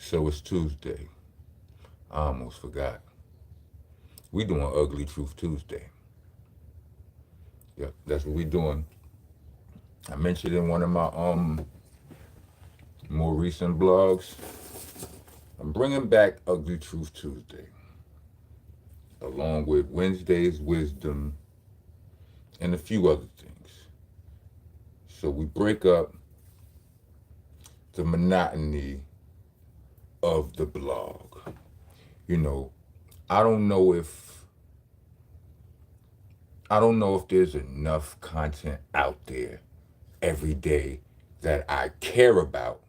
So it's Tuesday. I almost forgot. We doing Ugly Truth Tuesday. Yep, that's what we doing. I mentioned in one of my more recent blogs. I'm bringing back Ugly Truth Tuesday, along with Wednesday's Wisdom and a few other things. So we break up the monotony of the blog. You know, I don't know if there's enough content out there every day that I care about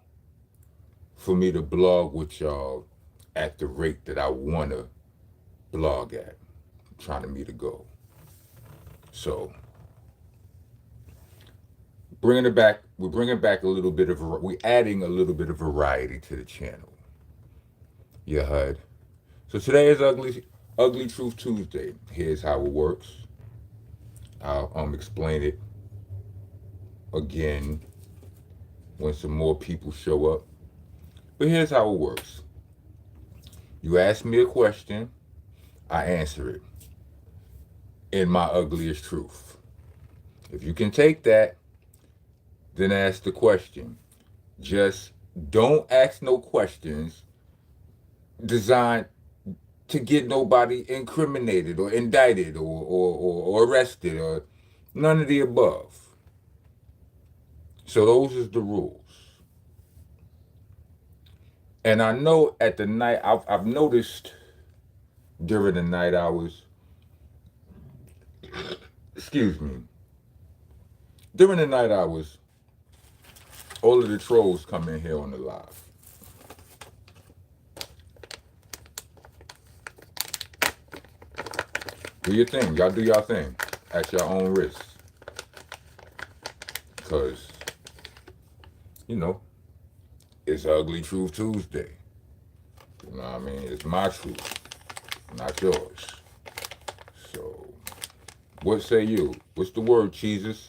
for me to blog with y'all at the rate that I want to blog at. I'm trying to meet a goal. So, we're bringing back a little bit of, we're adding a little bit of variety to the channel. You heard? So today is Ugly Truth Tuesday. Here's how it works. I'll explain it again when some more people show up. But here's how it works. You ask me a question, I answer it in my ugliest truth. If you can take that, then ask the question. Just don't ask no questions designed to get nobody incriminated or indicted or arrested or none of the above. So those is the rules. And I know at the night, I've noticed during the night hours, excuse me, during the night hours, all of the trolls come in here on the live. Do your thing. Y'all do y'all thing at your own risk. Because, you know, it's Ugly Truth Tuesday. You know what I mean? It's my truth, not yours. So, what say you? What's the word, Jesus?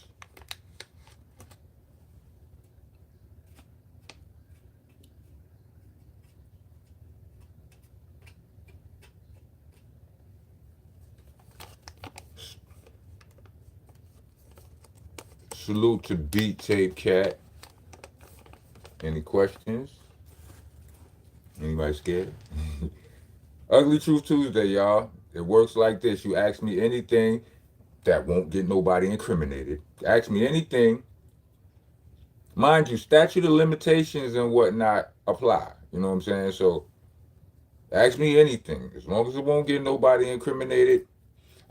Salute to Beat Tape Cat. Any questions? Anybody scared? Ugly Truth Tuesday, y'all. It works like this. You ask me anything that won't get nobody incriminated. Ask me anything. Mind you, statute of limitations and whatnot apply. You know what I'm saying? So ask me anything. As long as it won't get nobody incriminated,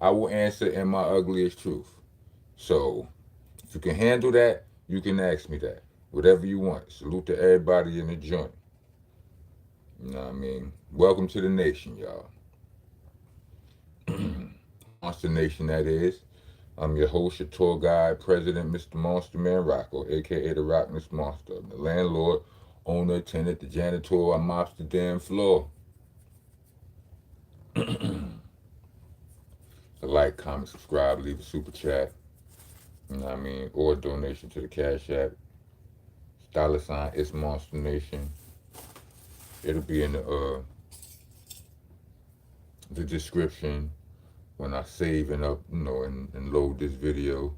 I will answer in my ugliest truth. So if you can handle that, you can ask me that. Whatever you want. Salute to everybody in the joint. You know what I mean? Welcome to the nation, y'all. Monster Nation, that is. I'm your host, your tour guide, President, Mr. Monster Man Rocco, aka the Rockness Monster. I'm the landlord, owner, tenant, the janitor. I mops the damn floor. Like, comment, subscribe, leave a super chat. You know what I mean? Or a donation to the Cash App. $ it's Monster Nation. It'll be in the description when I save and up, and load this video.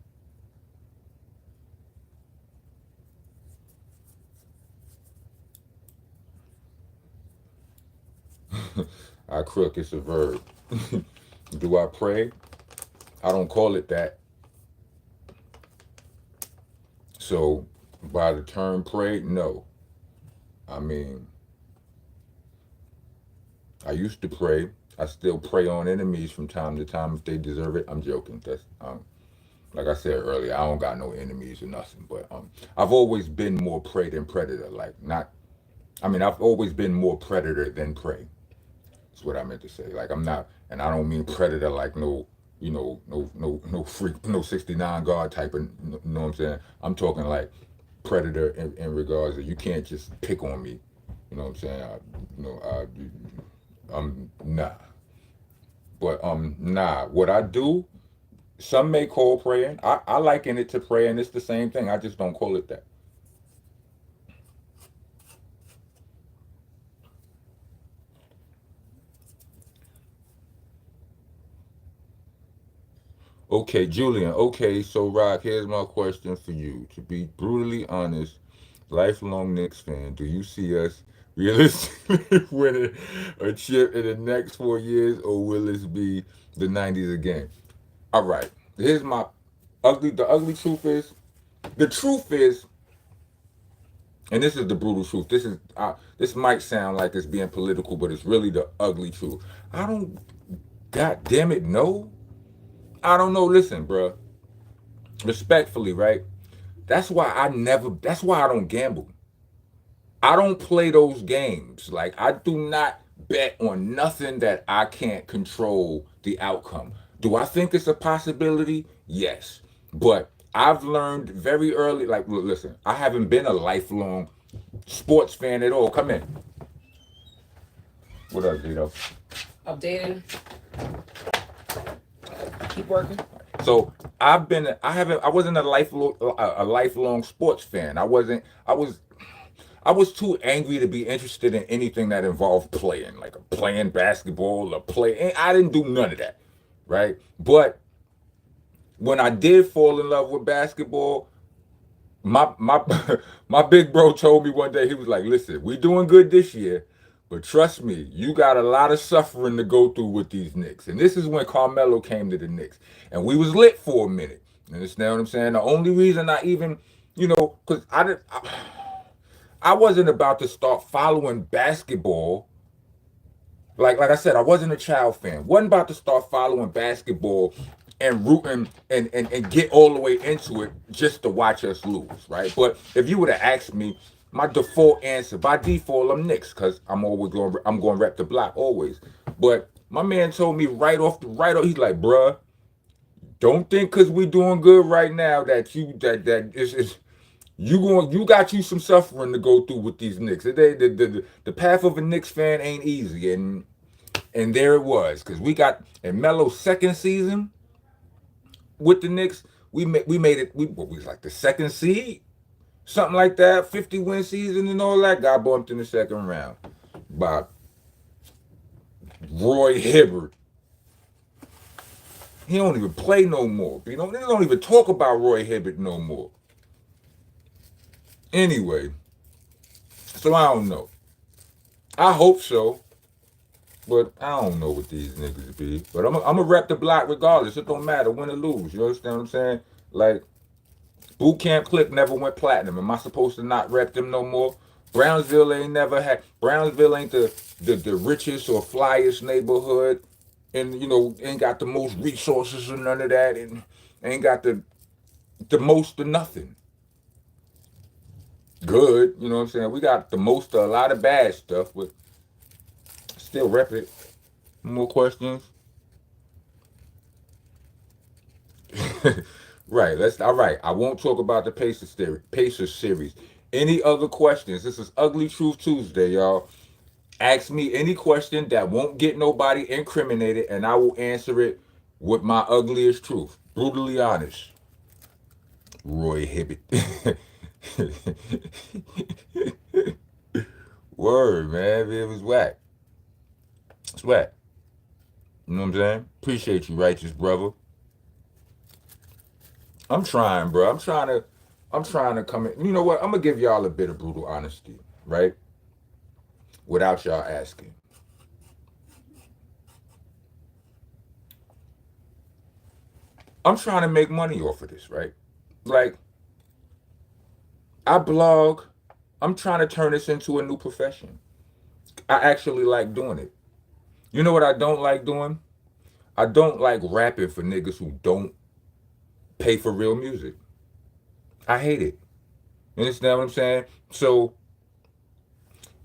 I crook, it's a verb. Do I pray? I don't call it that. So by the term pray, no. I mean, I used to pray. I still pray on enemies from time to time if they deserve it. I'm joking. That's like I said earlier, I don't got no enemies or nothing. But I've always been more prey than predator. I've always been more predator than prey. That's what I meant to say. Like I'm not, and I don't mean predator like no freak, no 69 guard type of, you know what I'm saying? I'm talking like predator in regards that you can't just pick on me. You know what I'm saying? Nah. But nah. What I do, some may call praying. I liken it to praying. It's the same thing. I just don't call it that. Okay, Julian. Okay, so Rock, here's my question for you. To be brutally honest, lifelong Knicks fan, do you see us realistically winning a chip in the next 4 years, or will this be the '90s again? All right. Here's my ugly. The ugly truth is, the truth is, and this is the brutal truth. This might sound like it's being political, but it's really the ugly truth. I don't. God damn it, no. I don't know. Listen, bro. Respectfully, right? That's why I never. That's why I don't gamble. I don't play those games. Like I do not bet on nothing that I can't control the outcome. Do I think it's a possibility? Yes. But I've learned very early, like listen, I haven't been a lifelong sports fan at all. Come in. What up, Vito? Updating. Keep working. So I wasn't a lifelong sports fan. I was too angry to be interested in anything that involved playing, like playing basketball or play. I didn't do none of that, right? But when I did fall in love with basketball, my my big bro told me one day, he was like, "Listen, we doing good this year, but trust me, you got a lot of suffering to go through with these Knicks." And this is when Carmelo came to the Knicks, and we was lit for a minute. You understand what I'm saying? The only reason I even, because I wasn't about to start following basketball. Like I said, I wasn't a child fan. Wasn't about to start following basketball and rooting and get all the way into it just to watch us lose, right? But if you would have asked me, my default answer, by default, I'm Knicks, because I'm going rep the block always. But my man told me he's like, bruh, don't think because we doing good right now that is you got you some suffering to go through with these Knicks. The path of a Knicks fan ain't easy, and there it was, because we got in Melo's second season with the Knicks, we made it. We was like the second seed, something like that, 50-win season and all that. Got bumped in the second round by Roy Hibbert. He don't even play no more. They don't even talk about Roy Hibbert no more. Anyway, so I don't know. I hope so, but I don't know what these niggas be. But I'm a rep the block regardless. It don't matter, win or lose. You understand what I'm saying? Like, Camp Clik never went platinum. Am I supposed to not rep them no more? Brownsville ain't the richest or flyest neighborhood, and ain't got the most resources or none of that, and ain't got the most of nothing. Good, you know what I'm saying? We got the most of a lot of bad stuff, but still rep it. More questions? Right. All right. I won't talk about the Pacers series. Any other questions? This is Ugly Truth Tuesday, y'all. Ask me any question that won't get nobody incriminated, and I will answer it with my ugliest truth. Brutally honest. Roy Hibbert. Word, man. It was whack. It's whack. You know what I'm saying? Appreciate you, righteous brother. I'm trying, bro. I'm trying to come in. You know what? I'm gonna give y'all a bit of brutal honesty, right? Without y'all asking. I'm trying to make money off of this, right? Like, I blog. I'm trying to turn this into a new profession. I actually like doing it. You know what I don't like doing? I don't like rapping for niggas who don't pay for real music. I hate it. You understand what I'm saying? So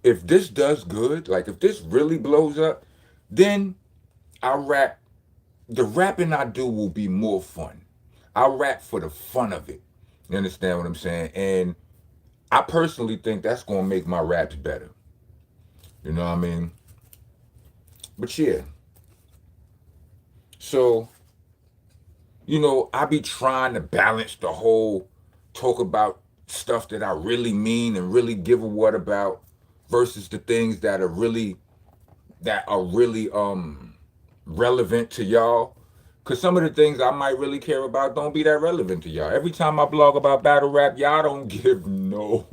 if this does good, like if this really blows up, then I'll rap. The rapping I do will be more fun. I'll rap for the fun of it. You understand what I'm saying? And I personally think that's gonna make my raps better. You know what I mean? But yeah. So, I be trying to balance the whole talk about stuff that I really mean and really give a what about versus the things that are really relevant to y'all. Because some of the things I might really care about don't be that relevant to y'all. Every time I blog about battle rap, y'all don't give no.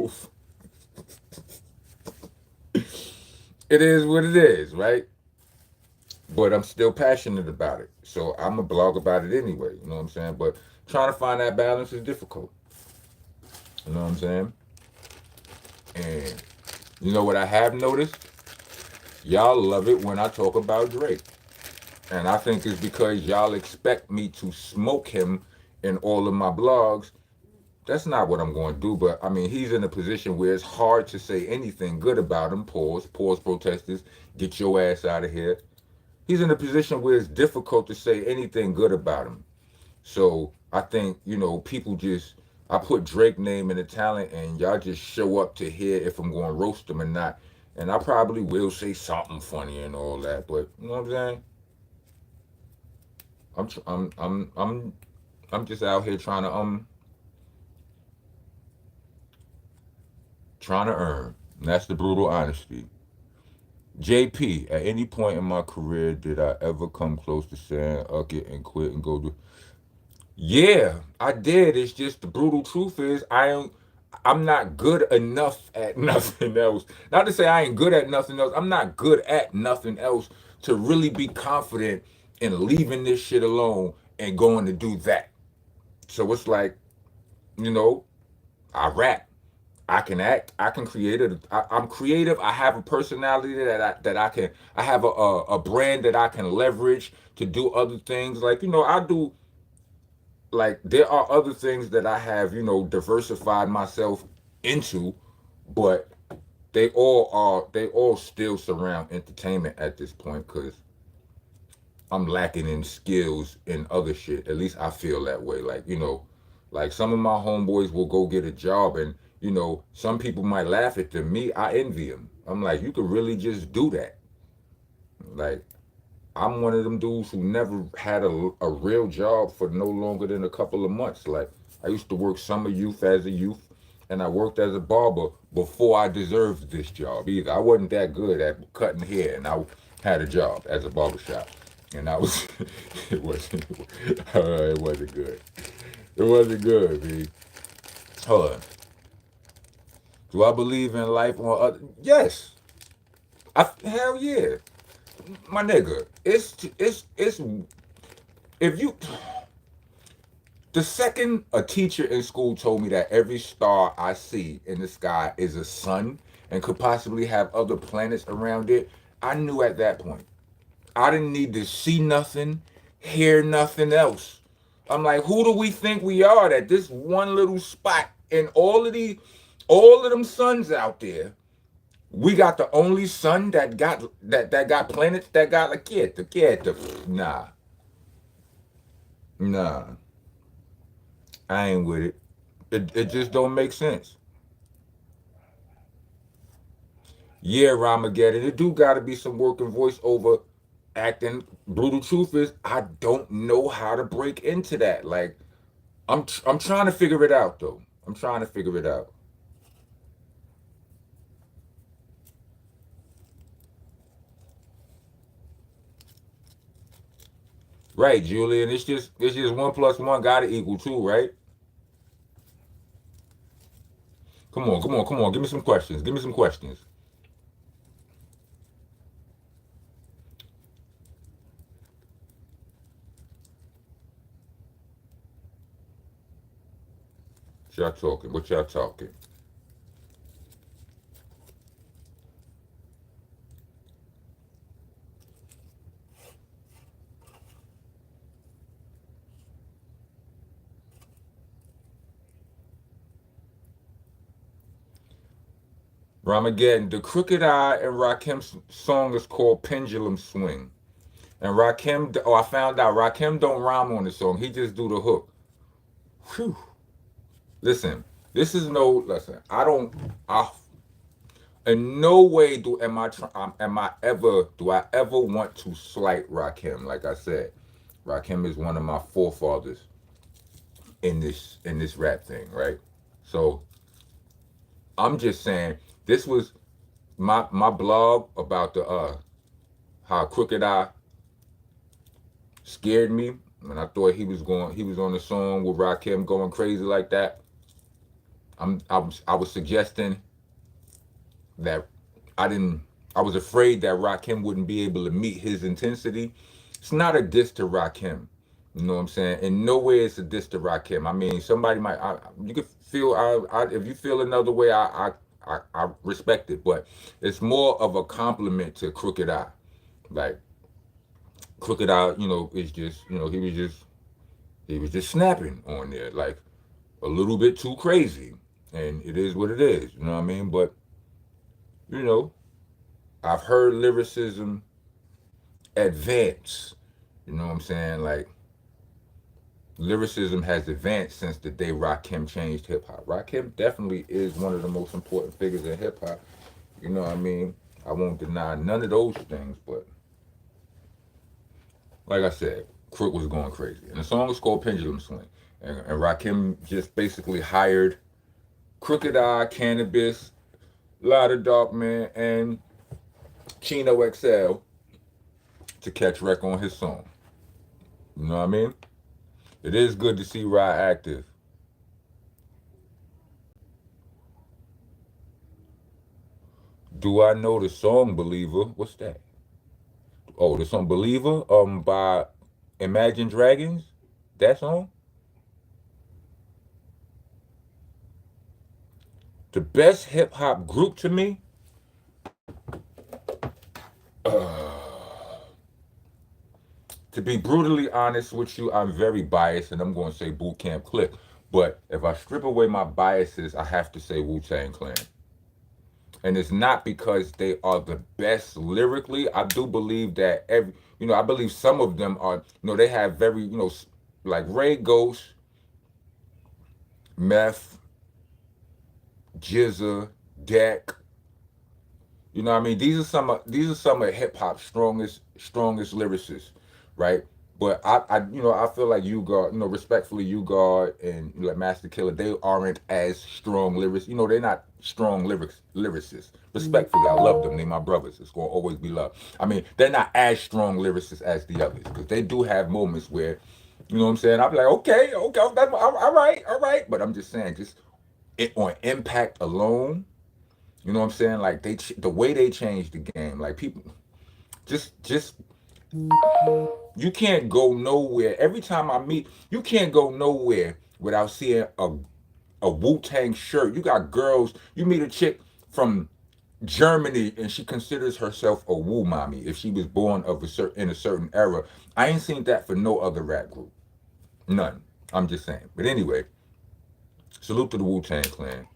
It is what it is, right? But I'm still passionate about it. So I'm going to blog about it anyway. You know what I'm saying? But trying to find that balance is difficult. You know what I'm saying? And you know what I have noticed? Y'all love it when I talk about Drake. And I think it's because y'all expect me to smoke him in all of my blogs. That's not what I'm going to do, but I mean, he's in a position where it's hard to say anything good about him. Pause, protesters, get your ass out of here. He's in a position where it's difficult to say anything good about him. So I think, people just, I put Drake name in the talent and y'all just show up to hear if I'm going to roast him or not. And I probably will say something funny and all that, but you know what I'm saying? I'm just out here trying to earn. And that's the brutal honesty. JP, at any point in my career did I ever come close to saying "uck it" and quit and go do? Yeah, I did. It's just the brutal truth is I'm not good enough at nothing else. Not to say I ain't good at nothing else. I'm not good at nothing else to really be confident in leaving this shit alone and going to do that. So it's like, you know, I rap. I can act. I can create. I'm creative. I have a personality I have a brand that I can leverage to do other things. Like I do. Like there are other things that I have diversified myself into, but they all still surround entertainment at this point because I'm lacking in skills in other shit. At least I feel that way. Like some of my homeboys will go get a job and some people might laugh at them. Me, I envy them. I'm like, you could really just do that. Like, I'm one of them dudes who never had a real job for no longer than a couple of months. Like, I used to work summer youth as a youth, and I worked as a barber before I deserved this job either. I wasn't that good at cutting hair, and I had a job as a barbershop. And I was, it wasn't, it wasn't good. It wasn't good, man. Hold on. Do I believe in life on other? Yes. Hell yeah. My nigga, it's if you the second a teacher in school told me that every star I see in the sky is a sun and could possibly have other planets around it, I knew at that point. I didn't need to see nothing, hear nothing else. I'm like, who do we think we are that this one little spot in all of them suns out there, we got the only sun that got planets that got like nah. Nah. I ain't with it. It just don't make sense. Yeah, Ramageddon, it do gotta be some working voiceover acting. Brutal truth is I don't know how to break into that. Like I'm trying to figure it out though. I'm trying to figure it out. Right, Julian. It's just 1 + 1 gotta equal 2, right? Come on. Give me some questions. Give me some questions. What y'all talking? What y'all talking? Ramageddon, the Crooked Eye and Rakim's song is called Pendulum Swing. And I found out Rakim don't rhyme on the song. He just do the hook. Whew. Listen, listen. In no way do I ever want to slight Rakim. Like I said, Rakim is one of my forefathers in this rap thing, right? So I'm just saying this was my blog about the how Crooked Eye scared me. When I thought he was on the song with Rakim going crazy like that. I was suggesting that I didn't. I was afraid that Rakim wouldn't be able to meet his intensity. It's not a diss to Rakim. You know what I'm saying? In no way it's a diss to Rakim. I mean, somebody might. You could feel. If you feel another way, I respect it. But it's more of a compliment to Crooked Eye. Like Crooked Eye, is just. He was just snapping on there, like a little bit too crazy. And it is what it is. You know what I mean? But you know, I've heard lyricism advance. You know what I'm saying? Like lyricism has advanced since the day Rakim changed hip hop. Rakim definitely is one of the most important figures in hip hop. You know what I mean? I won't deny none of those things, but like I said, Crook was going crazy. And the song is called Pendulum Swing. And Rakim just basically hired Crooked Eye, Cannabis, Lotta Dark Man, and Chino XL to catch wreck on his song. You know what I mean? It is good to see Rod active. Do I know the song Believer? What's that? Oh, the song Believer by Imagine Dragons? That song? The best hip hop group to me? To be brutally honest with you, I'm very biased and I'm going to say Camp Clik. But if I strip away my biases, I have to say Wu-Tang Clan. And it's not because they are the best lyrically. I do believe that I believe some of them are, they have very, like Ray Ghost, Meth, Jizza, Deck. You know what I mean? These are some of hip hop's strongest lyricists, right? But I feel like respectfully, you God and like Master Killer, they aren't as strong lyrics. They're not strong lyricists. Respectfully, I love them. They my brothers. It's gonna always be love. I mean, they're not as strong lyricists as the others because they do have moments where, you know what I'm saying. I'm like, okay, that's all right. But I'm just saying, just on impact alone. You know what I'm saying? Like the way they changed the game. Like people, just you can't go nowhere. Every time I meet, you can't go nowhere without seeing a Wu-Tang shirt. You got girls. You meet a chick from Germany and she considers herself a Wu mommy if she was born in a certain era. I ain't seen that for no other rap group. None. I'm just saying. But anyway, salute to the Wu-Tang Clan.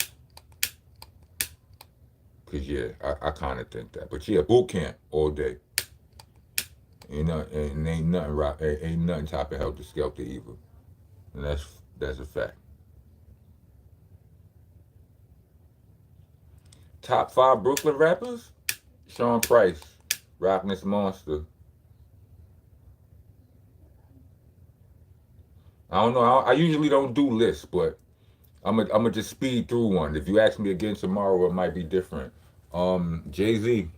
Cause yeah, I kind of think that. But yeah, boot camp all day. And ain't nothing rock, ain't nothing topping Helter Skelter either. And that's a fact. Top 5 Brooklyn rappers? Sean Price, Rockness Monster. I don't know. I usually don't do lists, but I'm gonna just speed through one. If you ask me again tomorrow, it might be different. Jay-Z,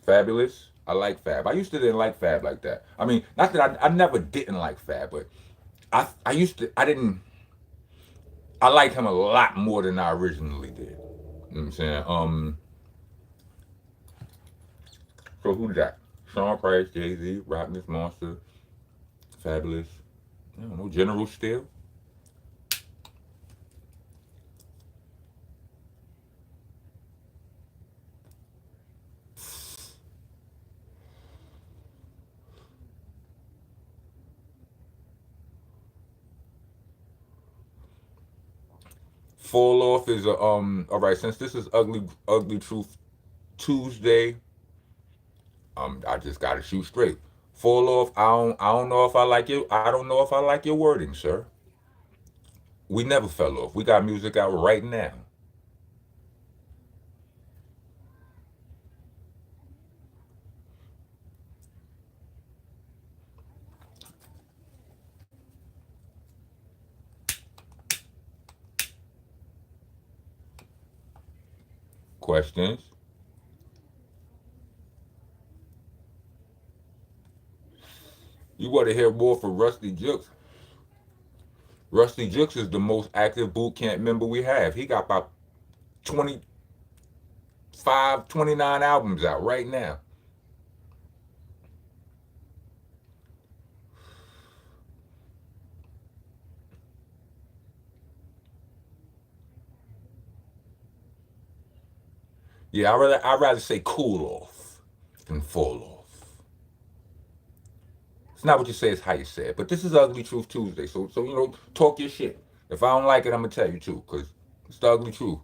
Fabulous. I like Fab. I used to didn't like Fab like that. I mean, not that I never didn't like Fab, but I didn't I like him a lot more than I originally did. You know what I'm saying? So who's that? Sean Price, Jay-Z, Rockness Monster, Fabulous. I don't know, General Steel. Fall Off is a all right, since this is ugly truth Tuesday, I just gotta shoot straight. Fall Off, I don't know if I like you. I don't know if I like your wording, sir. We never fell off. We got music out right now. Questions? You want to hear more from Rusty Jukes? Rusty Jukes is the most active boot camp member we have. He got about 25, 29 albums out right now. Yeah, I'd rather say cool off than fall off. It's not what you say, it's how you say it. But this is Ugly Truth Tuesday, so talk your shit. If I don't like it, I'm gonna tell you too, cause it's the ugly truth.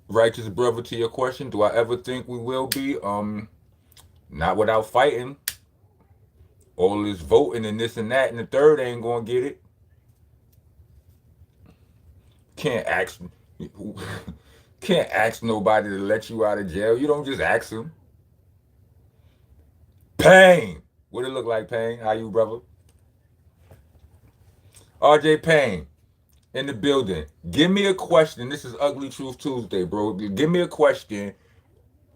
Righteous brother, to your question, do I ever think we will be? Not without fighting. All this voting and this and that and the third ain't gonna get it. Can't ask can't ask nobody to let you out of jail. You don't just ask them. Payne. What it look like, Payne? How you, brother? RJ Payne in the building. Give me a question. This is Ugly Truth Tuesday, bro. Give me a question.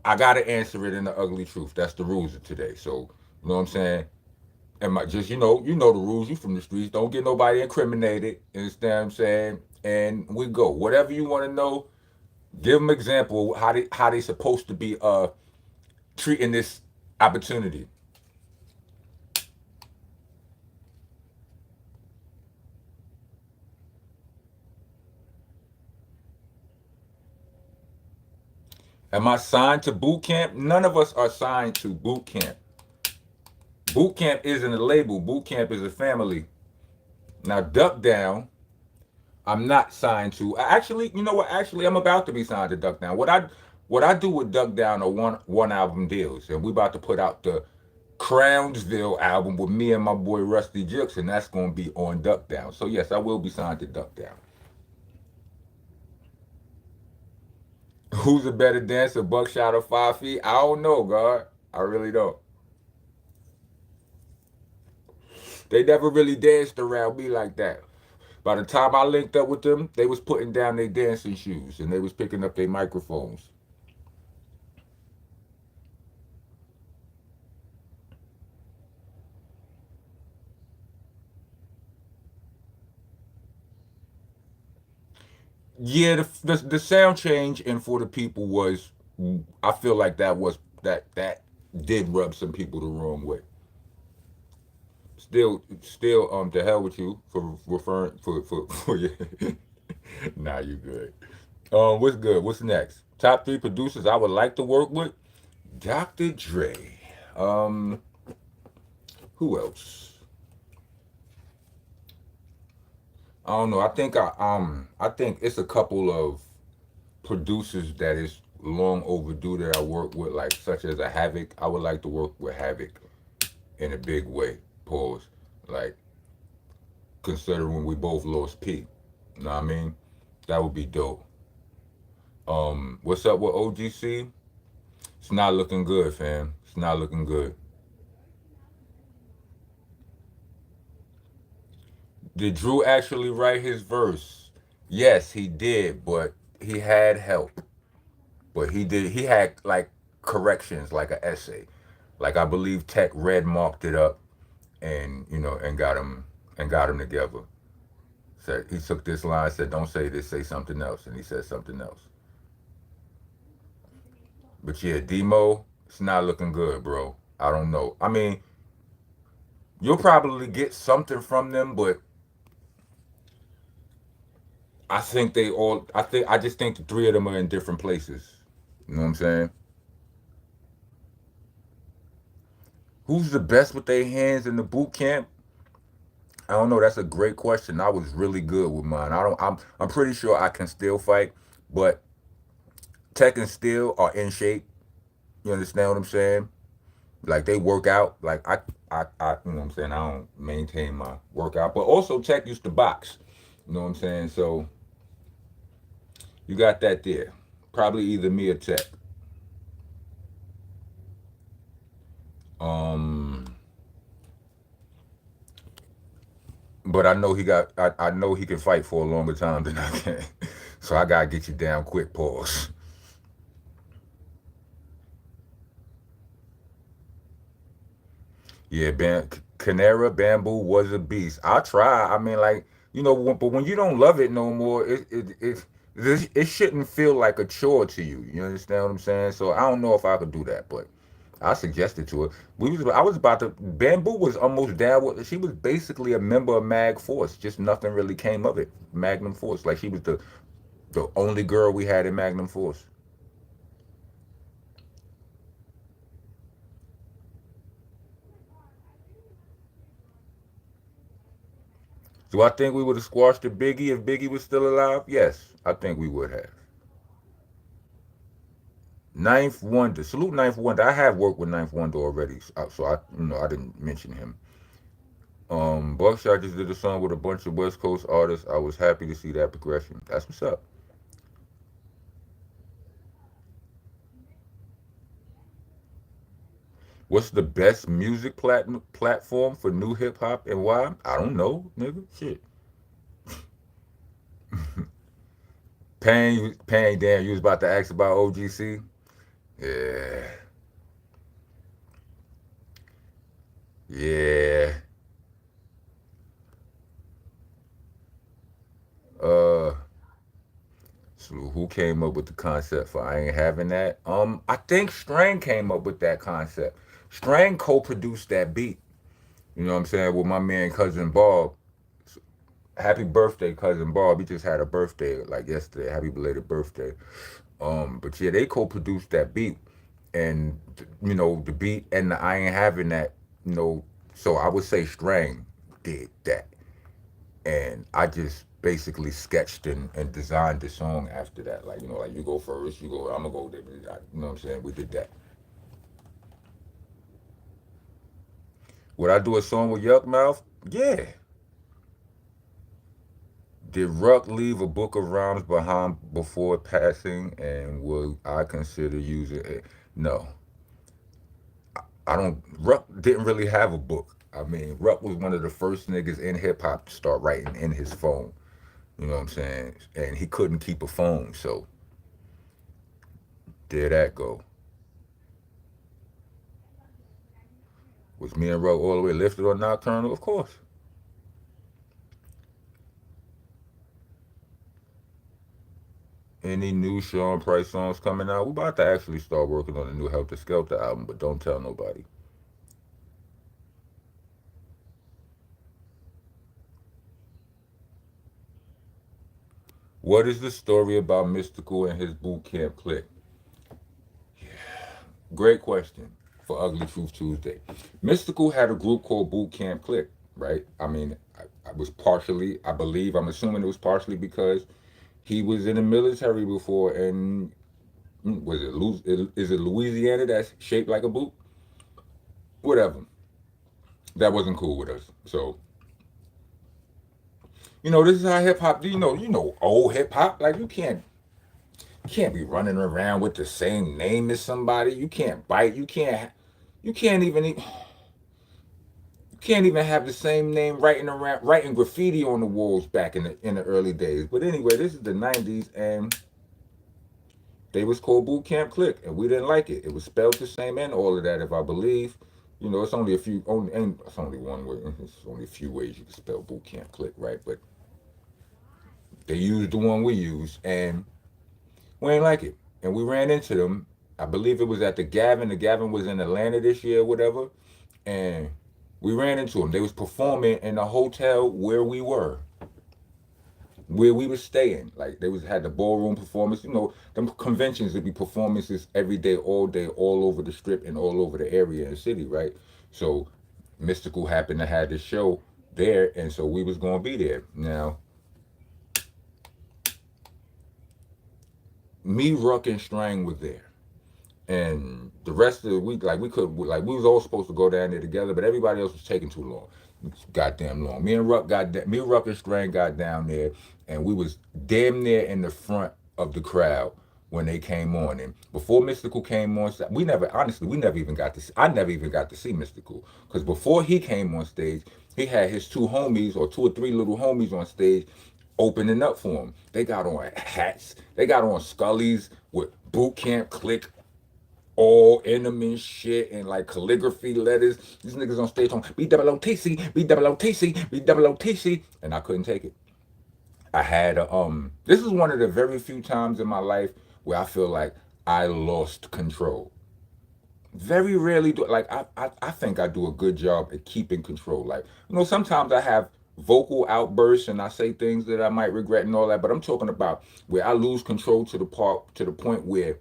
I gotta answer it in the ugly truth. That's the rules of today. So, you know what I'm saying? And my just you know the rules. You from the streets. Don't get nobody incriminated. You understand what I'm saying? And we go. Whatever you want to know, give them example how they supposed to be treating this opportunity. Am I signed to boot camp? None of us are signed to boot camp. Boot camp isn't a label. Boot camp is a family. Now, Duck Down, I'm not signed to. Actually, you know what? Actually, I'm about to be signed to Duck Down. What I do with Duck Down are one album deals, and we about to put out the Crownsville album with me and my boy Rusty Jukes, and that's gonna be on Duck Down. So yes, I will be signed to Duck Down. Who's a better dancer, Buckshot or 5 Feet? I don't know, God. I really don't. They never really danced around me like that. By the time I linked up with them, they was putting down their dancing shoes and they was picking up their microphones. Yeah, the sound change and for the people was, I feel like that did rub some people the wrong way. Still, to hell with you for referring for your. Nah, you good. What's good? What's next? Top three producers I would like to work with: Dr. Dre. Um, who else? I don't know. I think it's a couple of producers that is long overdue that I work with, like such as a Havoc. I would like to work with Havoc in a big way. Pause. Like considering we both lost P. You know what I mean? That would be dope. What's up with OGC? It's not looking good, fam. It's not looking good. Did Drew actually write his verse? Yes, he did, but he had help. But he had like corrections, like an essay. Like I believe Tech red marked it up and and got him together. Said he took this line, said, "Don't say this, say something else," and he said something else. But yeah, Demo, it's not looking good, bro. I don't know. I mean, you'll probably get something from them, but I just think the three of them are in different places. You know what I'm saying? Who's the best with their hands in the boot camp? I don't know. That's a great question. I was really good with mine. I don't. I'm pretty sure I can still fight, but Tech and Steel are in shape. You understand what I'm saying? Like they work out. Like you know what I'm saying. I don't maintain my workout, but also Tech used to box. You know what I'm saying? So you got that there. Probably either me or Tech. Um, but I know he got. I know he can fight for a longer time than I can. So I gotta get you down quick. Pause. Yeah, Canara Bamboo was a beast. I try. I mean, like but when you don't love it no more, it shouldn't feel like a chore to you. You understand what I'm saying? So I don't know if I could do that, but I suggested to her. I was about to. Bamboo was almost down with. She was basically a member of Mag Force. Just nothing really came of it. Magnum Force. Like she was the only girl we had in Magnum Force. Do I think we would have squashed the Biggie if Biggie was still alive? Yes, I think we would have. Ninth Wonder, salute Ninth Wonder. I have worked with Ninth Wonder already, so I didn't mention him. Buckshot just did a song with a bunch of West Coast artists. I was happy to see that progression. That's what's up. What's the best music platform for new hip hop and why? I don't know, nigga. Shit. Payne, damn, you was about to ask about OGC? Yeah, yeah. Uh, so who came up with the concept for I ain't having that? I think Strang came up with that concept. Strang co-produced that beat. You know what I'm saying? With my man cousin Bob. Happy birthday, cousin Bob. He just had a birthday like yesterday. Happy belated birthday. But yeah, they co-produced that beat, and the beat and the I ain't having that. You know, so I would say Strang did that, and I just basically sketched and designed the song after that. Like like you go first, you go. I'm gonna go. You know what I'm saying? We did that. Would I do a song with Yuck Mouth? Yeah. Did Ruck leave a book of rhymes behind before passing, and will I consider using it? No, I don't. Ruck didn't really have a book. I mean, Ruck was one of the first niggas in hip hop to start writing in his phone. You know what I'm saying? And he couldn't keep a phone, so there that go. Was me and Ruck all the way lifted or nocturnal? Of course. Any new Sean Price songs coming out? We about to actually start working on a new Helter Skelter album, but don't tell nobody. What is the story about Mystikal and his boot camp clique? Great question for Ugly Truth Tuesday. Mystikal had a group called Boot Camp Clik, right? I mean, I was partially, I believe, I'm assuming it was partially because he was in the military before, and is it Louisiana that's shaped like a boot? Whatever. That wasn't cool with us. So, this is how hip hop. Old hip hop. Like you can't be running around with the same name as somebody. You can't bite. You can't even you can't even have the same name writing graffiti on the walls back in the early days. But anyway, this is the '90s, and they was called Boot Camp Clik, and we didn't like it. It was spelled the same and all of that, if I believe. It's only a few, only, and it's only one way. It's only a few ways you can spell Boot Camp Clik, right? But they used the one we used, and we ain't like it. And we ran into them. I believe it was at the Gavin. The Gavin was in Atlanta this year, or whatever. And we ran into them. They was performing in the hotel where we were staying. Like they had the ballroom performance. Them conventions would be performances every day, all over the strip and all over the area and city, right? So Mystikal happened to have this show there, and so we was gonna be there. Now, me, Ruck, and Strang was there. And the rest of the week, like we was all supposed to go down there together, but everybody else was taking too long. Goddamn long. Me, Ruck, and Strang got down there, and we was damn near in the front of the crowd when they came on. And before Mystikal came on, we never even got to. I never even got to see Mystikal because before he came on stage, he had his two homies or two or three little homies on stage. opening up for them. They got on hats. They got on Scullies with boot camp Clik all enemy shit and like calligraphy letters. These niggas on stage on B-double-O-T-C, B-double-O-T-C, B-double-O-T-C, and I couldn't take it. I had this is one of the very few times in my life where I feel like I lost control. Very rarely do like I think I do a good job at keeping control. Like, sometimes I have vocal outbursts and I say things that I might regret and all that, but I'm talking about where I lose control to the point where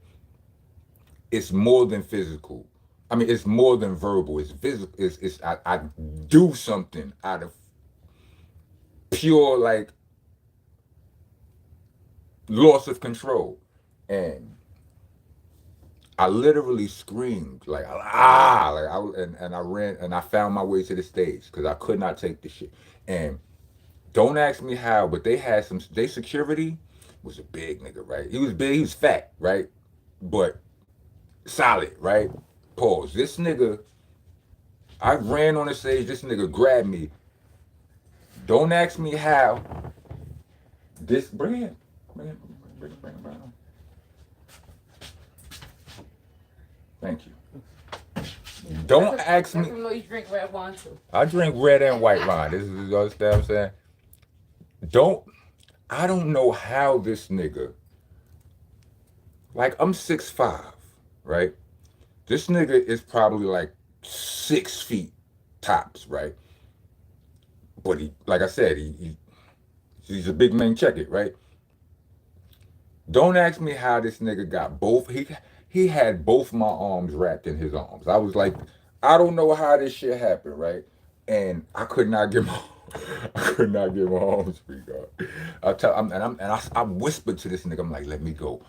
it's more than physical. I mean, it's more than verbal. It's physical. I do something out of pure like loss of control, and I literally screamed like like I ran and I found my way to the stage because I could not take the shit. And don't ask me how, but they security was a big nigga, right? He was big, he was fat, right? But solid, right? Pause. This nigga, I ran on the stage. This nigga grabbed me. Don't ask me how. Bring it around. Thank you. Don't ask me. I know you drink red wine too. I drink red and white wine. This is you understand what I'm saying? I don't know how this nigga. Like, I'm 6'5", right? This nigga is probably like 6 feet tops, right? But he, like I said, he's a big man. Check it, right? Don't ask me how this nigga got both. He had both my arms wrapped in his arms. I was like, I don't know how this shit happened, right? And I could not get my arms free, dog. I whispered to this nigga. I'm like, let me go.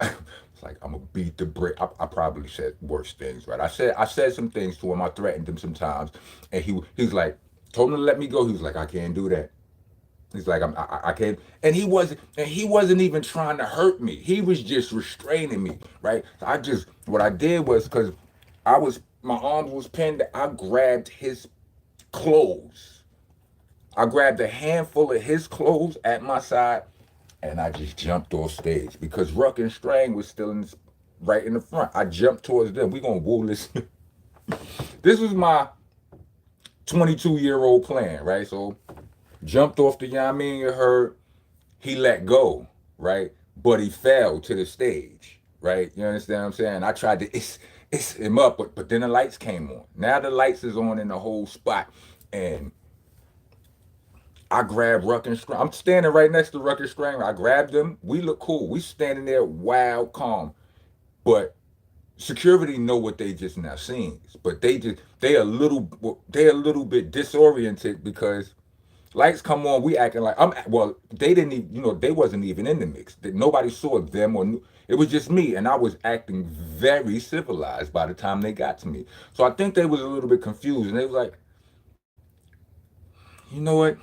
It's like, I'm gonna beat the brick. I probably said worse things, right? I said some things to him. I threatened him sometimes, and he's like, told him to let me go. He was like, I can't do that. He's like, I can't. And he wasn't even trying to hurt me. He was just restraining me, right? So what I did was, because my arms was pinned, I grabbed his clothes. I grabbed a handful of his clothes at my side, and I just jumped off stage because Ruck and Strang was still right in the front. I jumped towards them. We gonna woo this. This was my 22-year-old plan, right? So jumped off the Yamin, you heard, he let go, right? But he fell to the stage, right? You understand what I'm saying? I tried to it's him up, but then the lights came on. Now the lights is on in the whole spot, and I grabbed Ruck and Strang. I'm standing right next to Ruck and Strang. I grabbed them. We look cool. We standing there wild, calm. But security know what they just now seen. But they a little bit disoriented because lights come on. We acting like they didn't even, they wasn't even in the mix. Nobody saw them or knew. It was just me, and I was acting very civilized by the time they got to me. So I think they was a little bit confused, and they was like, you know what?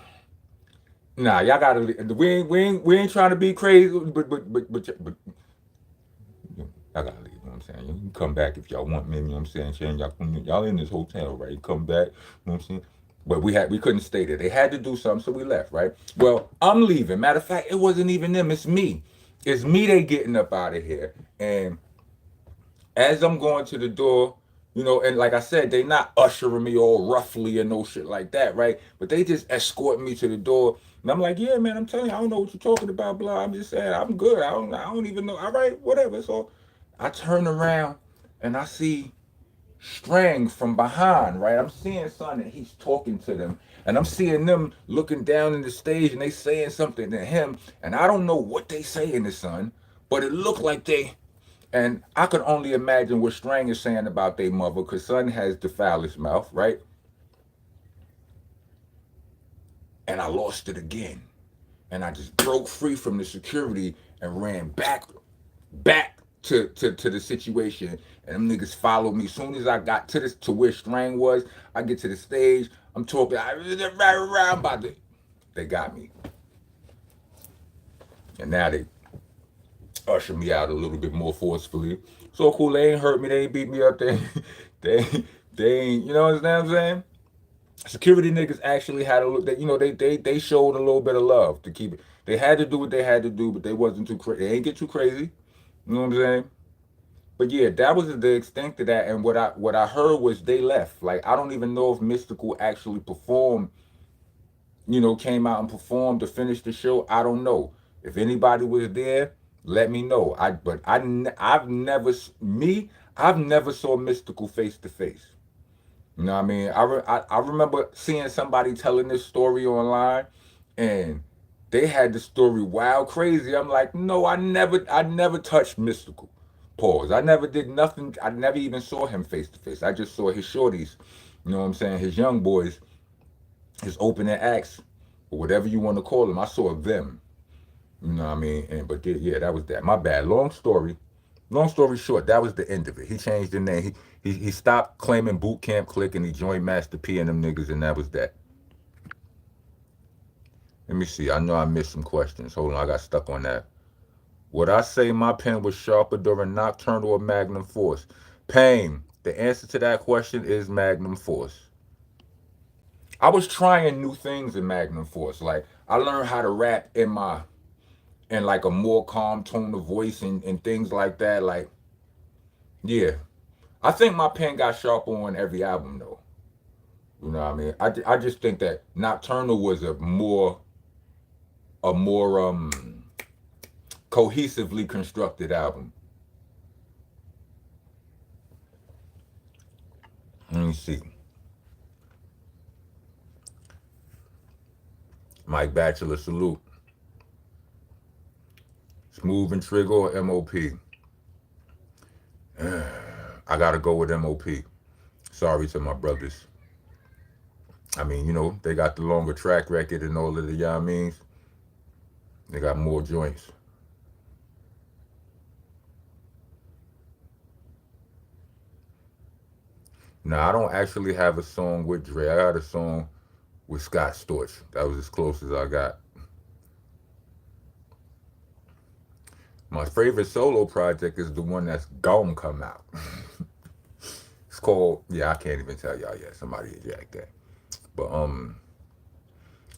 Nah, y'all gotta leave. We ain't trying to be crazy, but y'all gotta leave. You know what I'm saying? You can come back if y'all want me. You know what I'm saying? Y'all in this hotel, right? You come back. You know what I'm saying? But we couldn't stay there. They had to do something, so we left, right? Well, I'm leaving. Matter of fact, it wasn't even them. It's me. It's me. They getting up out of here. And as I'm going to the door, and like I said, they not ushering me all roughly and no shit like that, right? But they just escort me to the door. And I'm like, yeah, man, I'm telling you, I don't know what you're talking about, blah. I'm just saying, I'm good. I don't even know. All right, whatever. So I turn around and I see Strang from behind, right? I'm seeing son and he's talking to them. And I'm seeing them looking down in the stage and they saying something to him. And I don't know what they saying to son, but it looked like and I could only imagine what Strang is saying about their mother, because son has the foulest mouth, right? And I lost it again. And I just broke free from the security and ran back to the situation. And them niggas followed me. As soon as I got to where Strang was, I get to the stage. I'm talking, they got me. And now they usher me out a little bit more forcefully. So cool, they ain't hurt me, they ain't beat me up, they ain't, you know what I'm saying? Security niggas actually had a look that they showed a little bit of love to keep it. They had to do what they had to do, but they wasn't too crazy. They ain't get too crazy. You know what I'm saying? But yeah, that was the extent of that. And what I heard was they left. Like I don't even know if Mystikal actually performed. Came out and performed to finish the show. I don't know. If anybody was there, let me know. I've never me. I've never saw Mystikal face to face. You know what I mean? I remember seeing somebody telling this story online, and they had the story wild crazy. I'm like, no, I never touched Mystikal. Pause. I never did nothing. I never even saw him face to face. I just saw his shorties. You know what I'm saying? His young boys, his opening acts, or whatever you want to call them. I saw them. You know what I mean? Yeah, that was that. My bad. Long story. Long story short, that was the end of it. He changed the name. He stopped claiming Boot Camp Clik and he joined Master P and them niggas, and that was that. Let me see. I know I missed some questions. Hold on, I got stuck on that. Would I say my pen was sharper during Nocturnal or Magnum Force? Pain. The answer to that question is Magnum Force. I was trying new things in Magnum Force. Like I learned how to rap in like a more calm tone of voice and things like that. Like, yeah. I think my pen got sharper on every album though. You know what I mean? I just think that Nocturnal was a more cohesively constructed album. Let me see. Mike Bachelor, salute. Smooth and Trigger or MOP? I gotta go with MOP. Sorry to my brothers. I mean, they got the longer track record and all of the means. They got more joints. Now, I don't actually have a song with Dre. I got a song with Scott Storch. That was as close as I got. My favorite solo project is the one that's gonna come out. It's called, I can't even tell y'all yet. Somebody eject that. But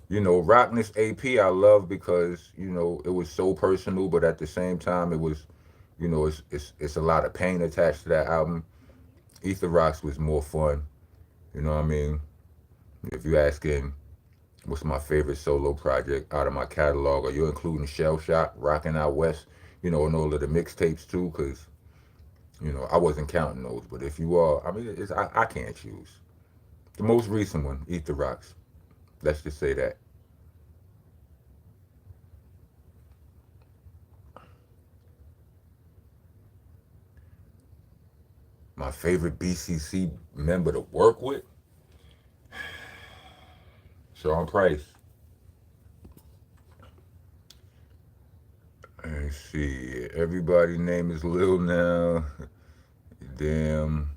Rockness AP I love because, it was so personal, but at the same time it was, it's a lot of pain attached to that album. Ether Rocks was more fun. You know what I mean? If you asking what's my favorite solo project out of my catalog, are you including Shell Shock, Rockin' Out West, and all of the mixtapes too? Because, I wasn't counting those. But if you are, I mean, I can't choose. The most recent one, Ether Rocks. Let's just say that. My favorite BCC member to work with? Sean Price. Let's see. Everybody's name is Lil now. Damn.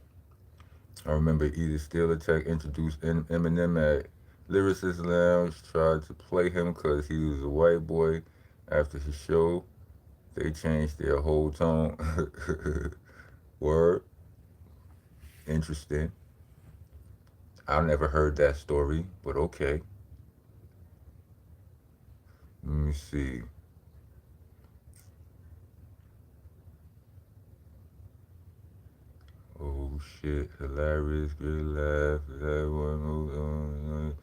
I remember Edith Steel Attack introduced Eminem at Lyricist Lounge, tried to play him because he was a white boy. After his show, they changed their whole tone. Word. Interesting. I never heard that story, but okay. Let me see. Oh shit, hilarious, great laugh. That one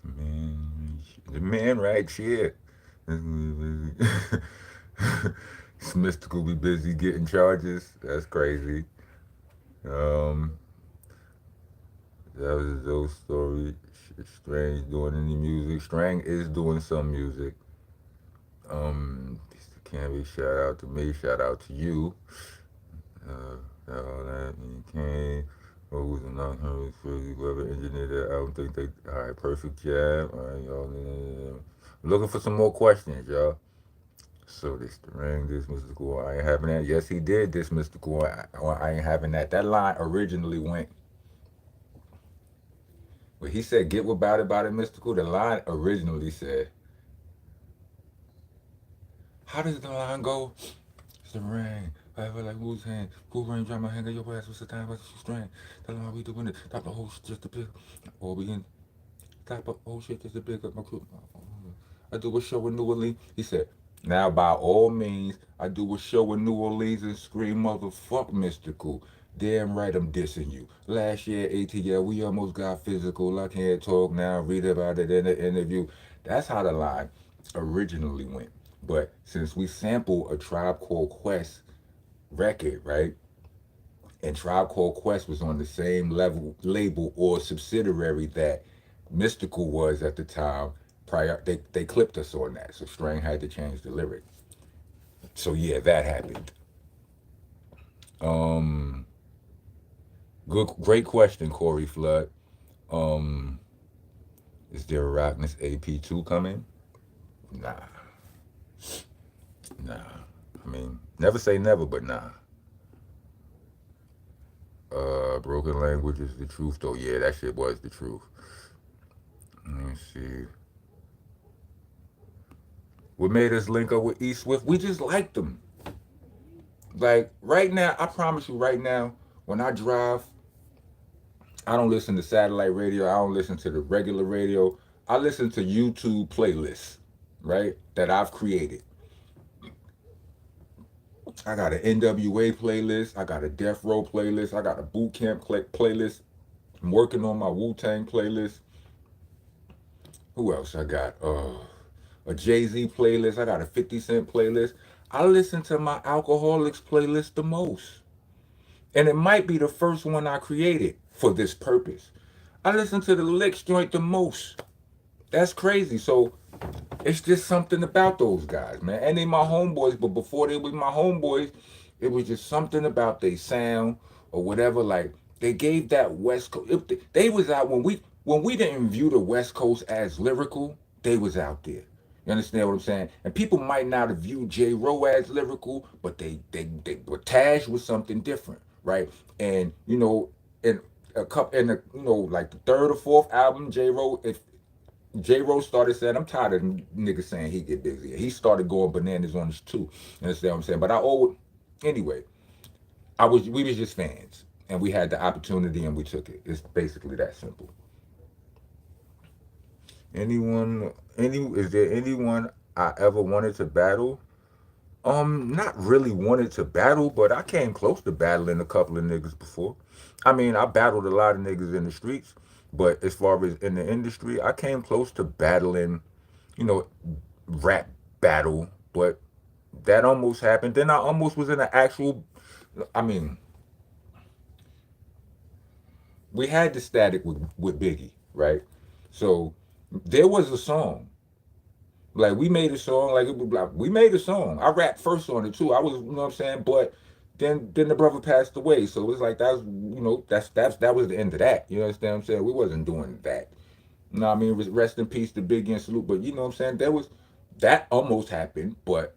man, the man right here. Mystikal be busy getting charges. That's crazy. Um, that was a dope story. Strange doing any music. Strang is doing some music. Mr. Canby, shout out to me, shout out to you. All that came. What was not her crazy? Whoever engineered that, I don't think they. All right, perfect job. All right, y'all. Looking for some more questions, y'all. So this the ring, this Mystikal, I ain't having that. Yes, he did this Mystikal. I ain't having that. That line originally went. When he said "Get what about it, Mystikal," the line originally said, "How does the line go? It's the ring. I feel like Wu-Tang. Cool rain, drop my hand, get your ass, what's the time, what's the strain? Tell them how we doing it. Stop the whole shit just to pick. Or we in. Stop the whole shit just to pick up my crew. I do a show in New Orleans. He said, now by all means, I do a show in New Orleans and scream motherfuck Mystikal. Damn right I'm dissing you. Last year, ATL, we almost got physical. I can't talk now. Read about it in the interview. That's how the line originally went. But since we sampled a Tribe Called Quest record, right? And Tribe Called Quest was on the same level label or subsidiary that Mystikal was at the time. Prior, they clipped us on that, so Strang had to change the lyric. So yeah, that happened. Um, great question, Corey Flood. Um, is there a Rockness AP2 coming? Nah, nah. I mean, never say never, but nah. Broken language is the truth, though. Yeah, that shit was the truth. Let me see. What made us link up with E Swift? We just liked them. Like right now, I promise you, right now, when I drive, I don't listen to satellite radio. I don't listen to the regular radio. I listen to YouTube playlists, right? That I've created. I got an NWA playlist. I got a Death Row playlist. I got a Boot Camp playlist. I'm working on my Wu-Tang playlist. Who else I got? A Jay-Z playlist. I got a 50 Cent playlist. I listen to my Alcoholics playlist the most. And it might be the first one I created for this purpose. I listen to the Licks joint the most. That's crazy. So it's just something about those guys, man. And they my homeboys, but before they was my homeboys, it was just something about their sound or whatever. Like they gave that West Coast. They was out when we didn't view the West Coast as lyrical. They was out there. You understand what I'm saying? And people might not have viewed J. Rowe as lyrical, but but Taj was something different, right? And in a couple, in the like the third or fourth album, J. Rowe, if J. Rose started saying, I'm tired of niggas saying he get busy. He started going bananas on this too. You understand what I'm saying? But I always, anyway, we was just fans. And we had the opportunity and we took it. It's basically that simple. Is there anyone I ever wanted to battle? Not really wanted to battle, but I came close to battling a couple of niggas before. I mean, I battled a lot of niggas in the streets, but as far as in the industry, I came close to battling, you know, rap battle, but that almost happened. Then I almost was in an actual, I mean, we had the static with Biggie, right? So there was a song. Like we made a song, like it was like we made a song. I rapped first on it too. I was, you know what I'm saying, but then the brother passed away, so it was like that was, that was the end of that. You understand what I'm saying? We wasn't doing that. You know what I mean? It was rest in peace to Biggie and salute, but you know what I'm saying? That almost happened, but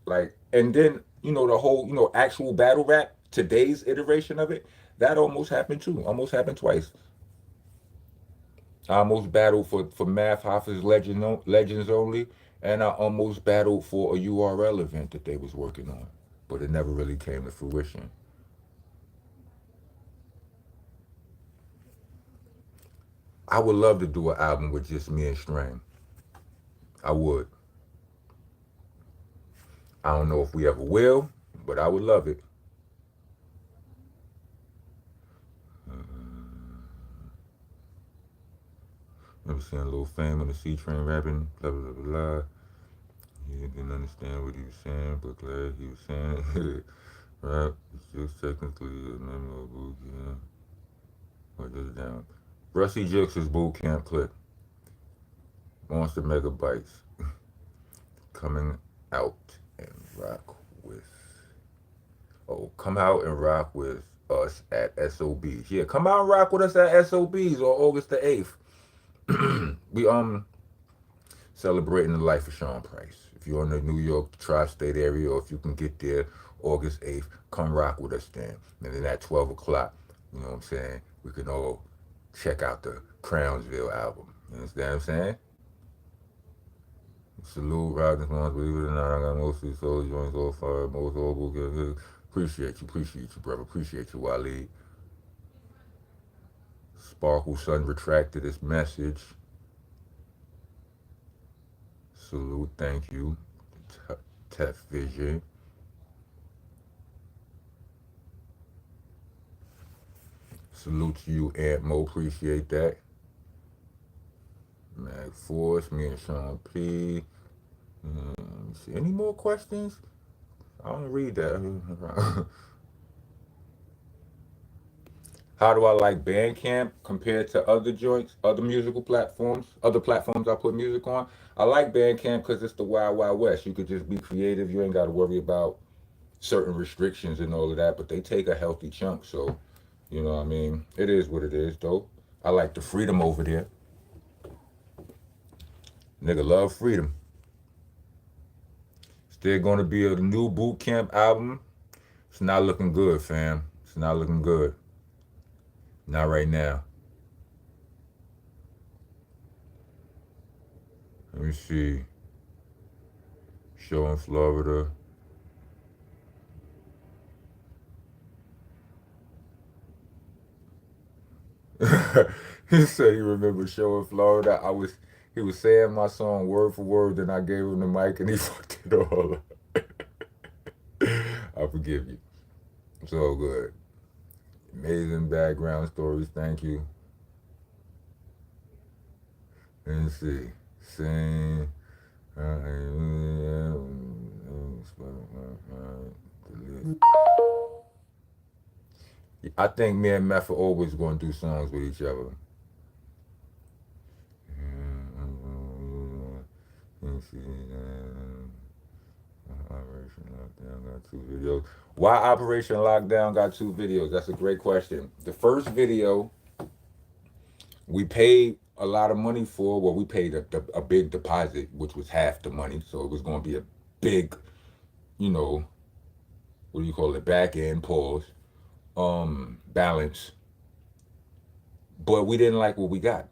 like, and then the whole actual battle rap, today's iteration of it, that almost happened too. Almost happened twice. I almost battled for Math Hoffa's Legends Only, and I almost battled for a URL event that they was working on, but it never really came to fruition. I would love to do an album with just me and Strang. I would. I don't know if we ever will, but I would love it. Never seen a little fame on the C train rapping, blah blah blah blah. He didn't understand what he was saying, but glad he was saying it. Rap is just technically a member of boot camp. Write this down. Rusty Jukes is boot camp clip. Monster Megabytes coming out and rock with. Oh, come out and rock with us at SOBs. Yeah, come out and rock with us at SOBs on August the 8th. We celebrating the life of Sean Price. If you're in the New York tri-state area, or if you can get there August 8th, come rock with us then. And then at 12 o'clock, you know what I'm saying, we can all check out the Crownsville album. You understand what I'm saying? Salute, Riding Ones, believe it or not, I got mostly soul joints all fire, most horrible. Appreciate you, brother. Appreciate you, Waleed. Sparkle Sun retracted his message. Salute, thank you. Tef Vision. Salute to you, Aunt Mo. Appreciate that. Mag Force, me and Sean P. Any more questions? I don't read that. How do I like Bandcamp compared to other joints, other musical platforms, other platforms I put music on? I like Bandcamp because it's the Wild Wild West. You could just be creative. You ain't got to worry about certain restrictions and all of that, but they take a healthy chunk. So, you know what I mean? It is what it is, though. I like the freedom over there. Nigga love freedom. Still going to be a new boot camp album. It's not looking good, fam. It's not looking good. Not right now. Let me see. Show in Florida. He said he remembered show in Florida. He was saying my song word for word, then I gave him the mic and he fucked it all up. I forgive you. It's all good. Amazing background stories, thank you. Let's see. Sing. I think me and Meth are always going to do songs with each other. Operation Lockdown got 2 videos. Why Operation Lockdown got 2 videos? That's a great question. The first video we paid a lot of money for. Well, we paid a big deposit, which was half the money, so it was going to be a big, you know, what do you call it, back end pause, balance. But we didn't like what we got.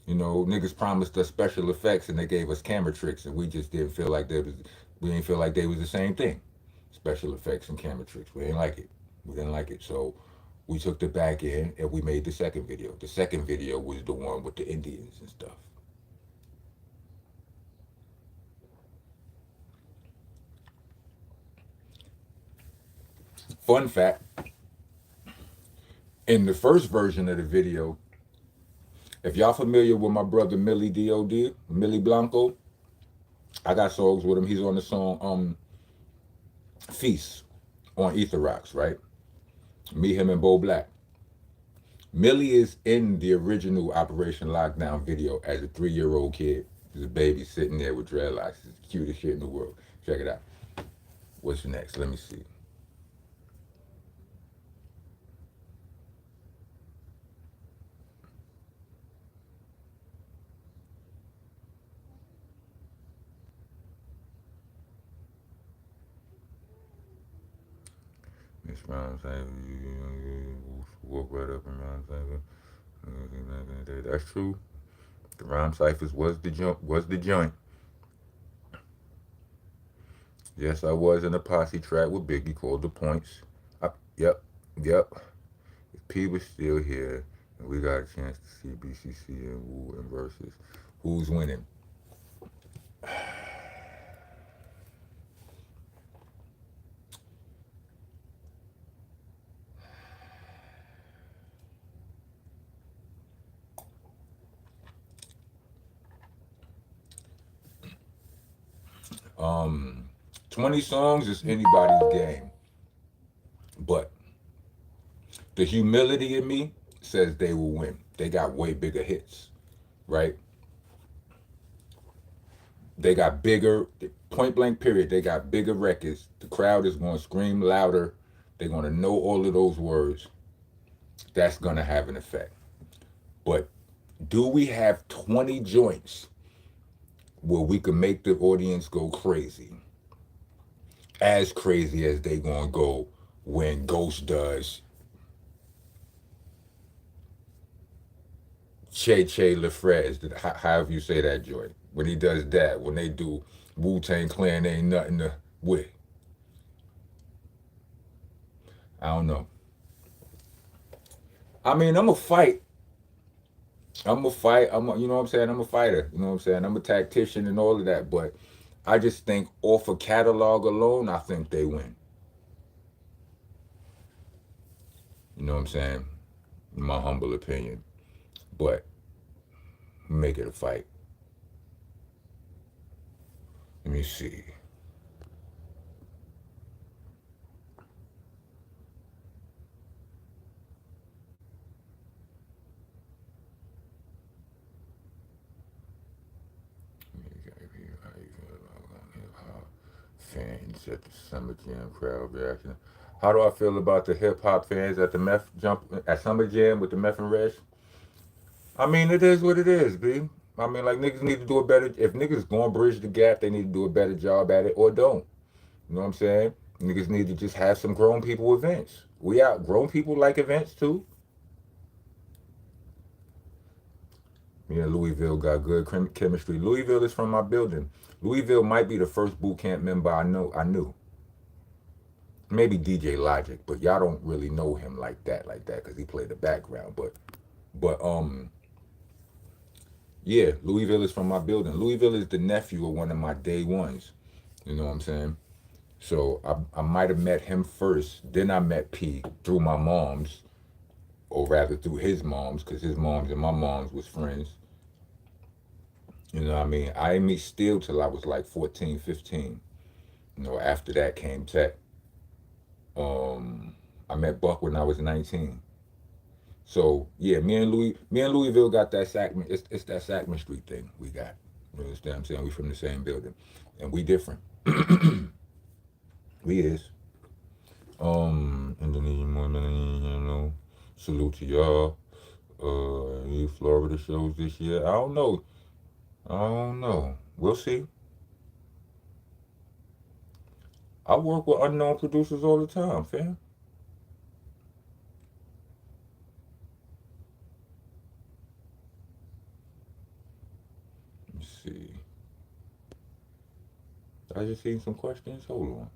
You know, niggas promised us special effects and they gave us camera tricks, and we just didn't feel like we didn't feel like they was the same thing. Special effects and camera tricks. We didn't like it. We didn't like it. So we took the back end and we made the second video. The second video was the one with the Indians and stuff. Fun fact, in the first version of the video, if y'all familiar with my brother Millie D.O.D., Millie Blanco, I got songs with him. He's on the song Feast on Ether Rocks, right? Me, him, and Bo Black. Millie is in the original Operation Lockdown video as a 3-year-old kid. There's a baby sitting there with dreadlocks. It's the cutest shit in the world. Check it out. What's next? Let me see. Miss Rhyme Cypher, walk right up in Rhyme Cypher. That's true. The Rhyme Cyphers was the joint. Yes, I was in a posse track with Biggie called The Points. Yep. If P was still here and we got a chance to see BCC and Wu and Verzuz, who's winning? Um, 20 songs is anybody's game. But the humility in me says they will win. They got way bigger hits, right? They got bigger, point blank period, they got bigger records. The crowd is going to scream louder. They're going to know all of those words. That's going to have an effect. But do we have 20 joints where we can make the audience go crazy? As crazy as they going to go when Ghost does Che Che LaFrez, however you say that joint. when he does that. When they do Wu-Tang Clan, ain't nothing to with. I don't know. I mean, I'm a fight. I'm a fight. You know what I'm saying? I'm a fighter. You know what I'm saying? I'm a tactician and all of that. But I just think off a catalog alone, I think they win. You know what I'm saying? In my humble opinion. But make it a fight. Let me see. Fans at the Summer Jam crowd reaction. How do I feel about the hip hop fans at the meth jump at Summer Jam with the meth and Resh? I mean, it is what it is, B. I mean, like niggas need to do a better. If niggas gonna bridge the gap, they need to do a better job at it, or don't. You know what I'm saying? Niggas need to just have some grown people events. We out grown people like events too. Me and Louisville got good chemistry. Louisville is from my building. Louisville might be the first boot camp member I knew. Maybe DJ Logic, but y'all don't really know him like that, because he played the background. But yeah, Louisville is from my building. Louisville is the nephew of one of my day ones. You know what I'm saying? So I might have met him first. Then I met P through my mom's, or rather through his mom's, because his mom's and my mom's was friends. You know what I mean? I didn't meet Steel till I was like 14, 15. You know, after that came Tech. I met Buck when I was 19. So yeah, me and Louisville got that Sackman. It's that Sackman Street thing we got. You understand what I'm saying? We from the same building, and we different. We is. Indonesian women, you know. Salute to y'all. Any Florida shows this year? I don't know. I don't know. We'll see. I work with unknown producers all the time, fam. Let me see. I just seen some questions. Hold on.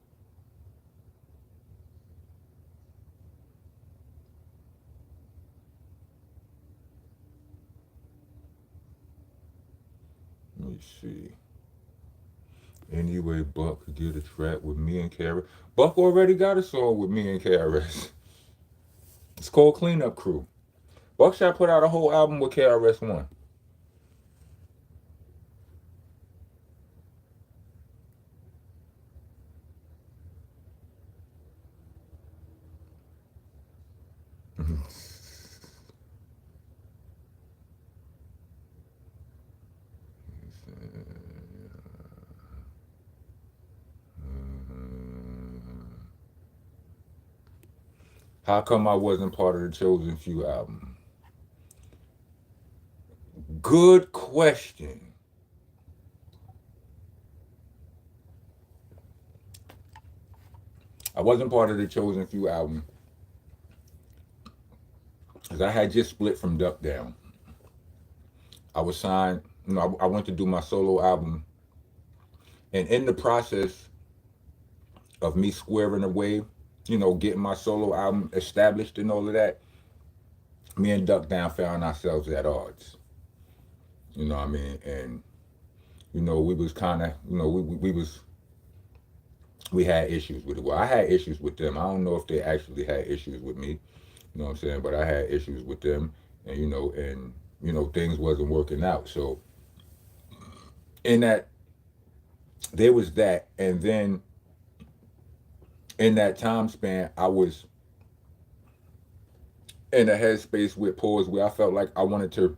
Let me see. Anyway, Buck could get a track with me and KRS. Buck already got a song with me and KRS. It's called Cleanup Crew. Buckshot put out a whole album with KRS One. How come I wasn't part of the Chosen Few album? Good question. I wasn't part of the Chosen Few album because I had just split from Duck Down. I was signed, I went to do my solo album, and in the process of me squaring away, getting my solo album established and all of that, me and Duck Down found ourselves at odds. You know what I mean? And we was kind of, we had issues with it. Well, I had issues with them. I don't know if they actually had issues with me. You know what I'm saying? But I had issues with them, and things wasn't working out. So in that, there was that, and then in that time span, I was in a headspace with pause where I felt like I wanted to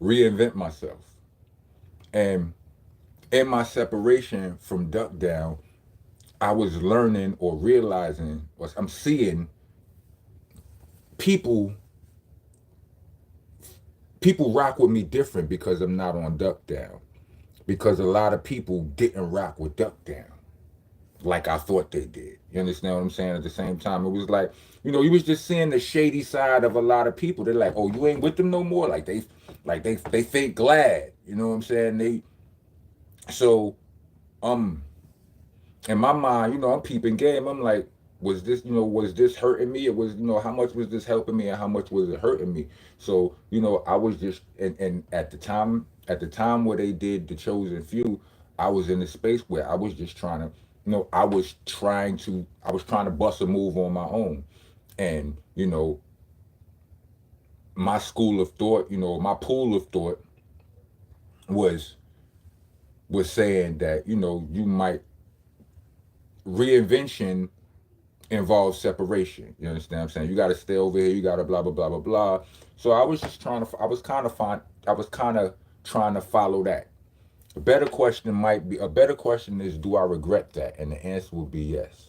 reinvent myself. And in my separation from Duck Down, I was learning or realizing, or I'm seeing people rock with me different because I'm not on Duck Down. Because a lot of people didn't rock with Duck Down like I thought they did. You understand what I'm saying? At the same time, it was like, you was just seeing the shady side of a lot of people. They're like, oh, you ain't with them no more? Like they fake glad. You know what I'm saying? So um in my mind, I'm peeping game. I'm like, was this hurting me? It was, how much was this helping me and how much was it hurting me? So, I was just and at the time where they did the chosen few, I was in a space where I was just trying to, I was trying to bust a move on my own. And, my school of thought, my pool of thought was was saying that, you might reinvention involves separation. You understand what I'm saying? You got to stay over here. You got to blah blah blah blah blah. So I was just trying to. I was kind of trying to follow that. A better question is, do I regret that? And the answer would be yes.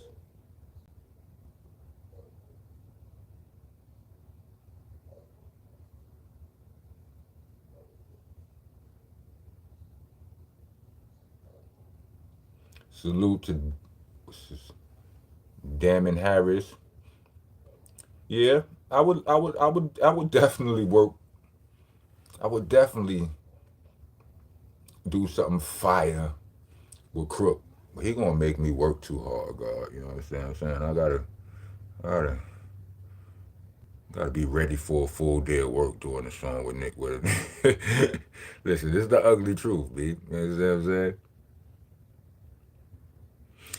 Salute to Damon Harris. Yeah, I would definitely work. I would definitely do something fire with Crook. But he gonna make me work too hard, God. You know what I'm saying? I gotta be ready for a full day of work doing the song with Nick with it. Listen, this is the ugly truth, B. You know what I'm saying?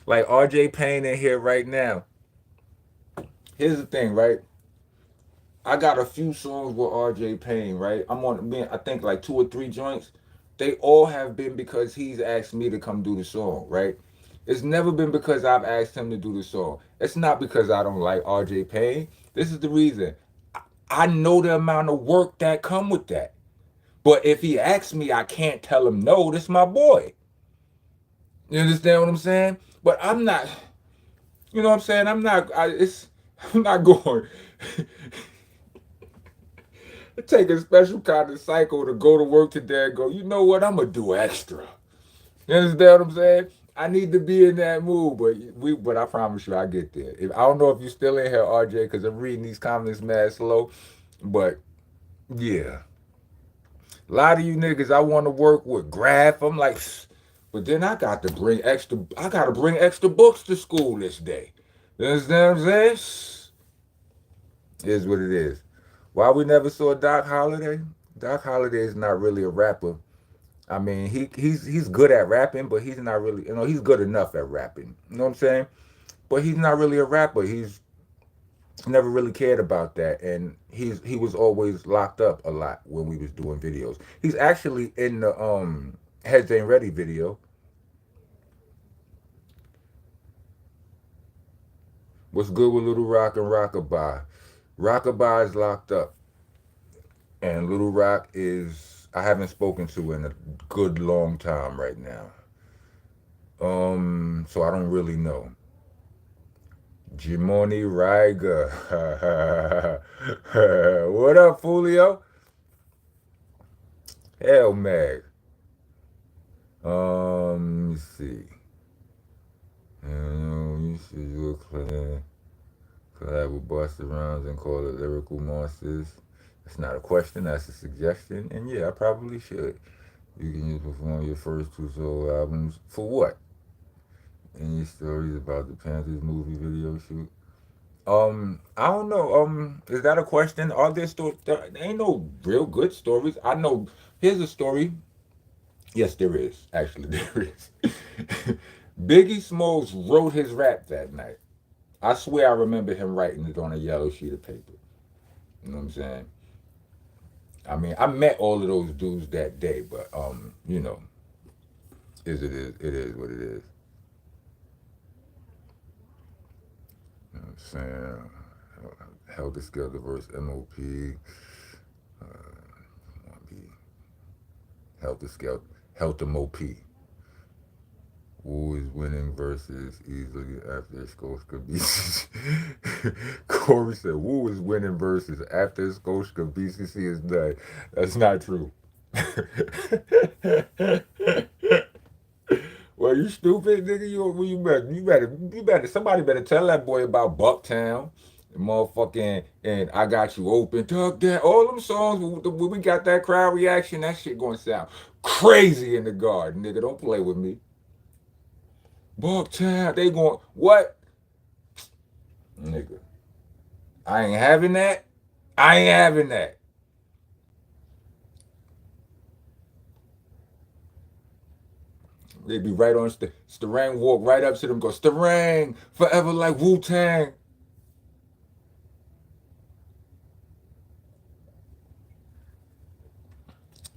Like RJ Payne in here right now. Here's the thing, right? I got a few songs with RJ Payne, right? I think like two or three joints. They all have been because he's asked me to come do the song, right? It's never been because I've asked him to do the song. It's not because I don't like RJ Payne. This is the reason. I know the amount of work that come with that. But if he asks me, I can't tell him no. This is my boy. You understand what I'm saying? But I'm not. You know what I'm saying? I'm not. I'm not going. It take a special kind of cycle to go to work today and go, you know what? I'm gonna do extra. You understand what I'm saying? I need to be in that mood, but I promise you, I get there. I don't know if you're still in here, RJ, because I'm reading these comments mad slow, but yeah, a lot of you niggas I want to work with graph. I'm like, but then I got to bring extra. I got to bring extra books to school this day. You understand what I'm saying? Is what it is. Why we never saw Doc Holliday? Doc Holliday is not really a rapper. I mean, he's good at rapping, but he's not really, he's good enough at rapping. You know what I'm saying? But he's not really a rapper. He's never really cared about that, and he was always locked up a lot when we was doing videos. He's actually in the Heads Ain't Ready video. What's good with Little Rock and Rockabye? Rockabye is locked up, and Little Rock is I haven't spoken to in a good long time right now. So I don't really know. Jimoni Riga. What up, Julio? Hell, Mag. Let me see. You should do a collab with Busta Rhymes and call it Lyrical Monsters. That's not a question, that's a suggestion. And yeah, I probably should. You can just perform your first two solo albums. For what? Any stories about the Panthers movie video shoot? I don't know. Is that a question? Are there stories? There ain't no real good stories. I know. Here's a story. Yes, there is. Actually, there is. Biggie Smalls wrote his rap that night. I swear I remember him writing it on a yellow sheet of paper. You know what I'm saying? I mean, I met all of those dudes that day, but it is what it is. You know what I'm saying? Helter Skelter versus MOP. Be Helter Skelter. Helter MOP. Wu is winning versus easily after Skoshka BCC. Corey said Wu is winning versus after Skoshka BCC is done. That's not true. Well, you stupid nigga. You better. Somebody better tell that boy about Bucktown. motherfucking, and I got you open, tuck that. All them songs when we got that crowd reaction, that shit gonna sound crazy in the garden, nigga. Don't play with me. Bucktown, they going what, nigga? I ain't having that. I ain't having that. They be right on Starang, walk right up to them, go Starang, forever like Wu-Tang.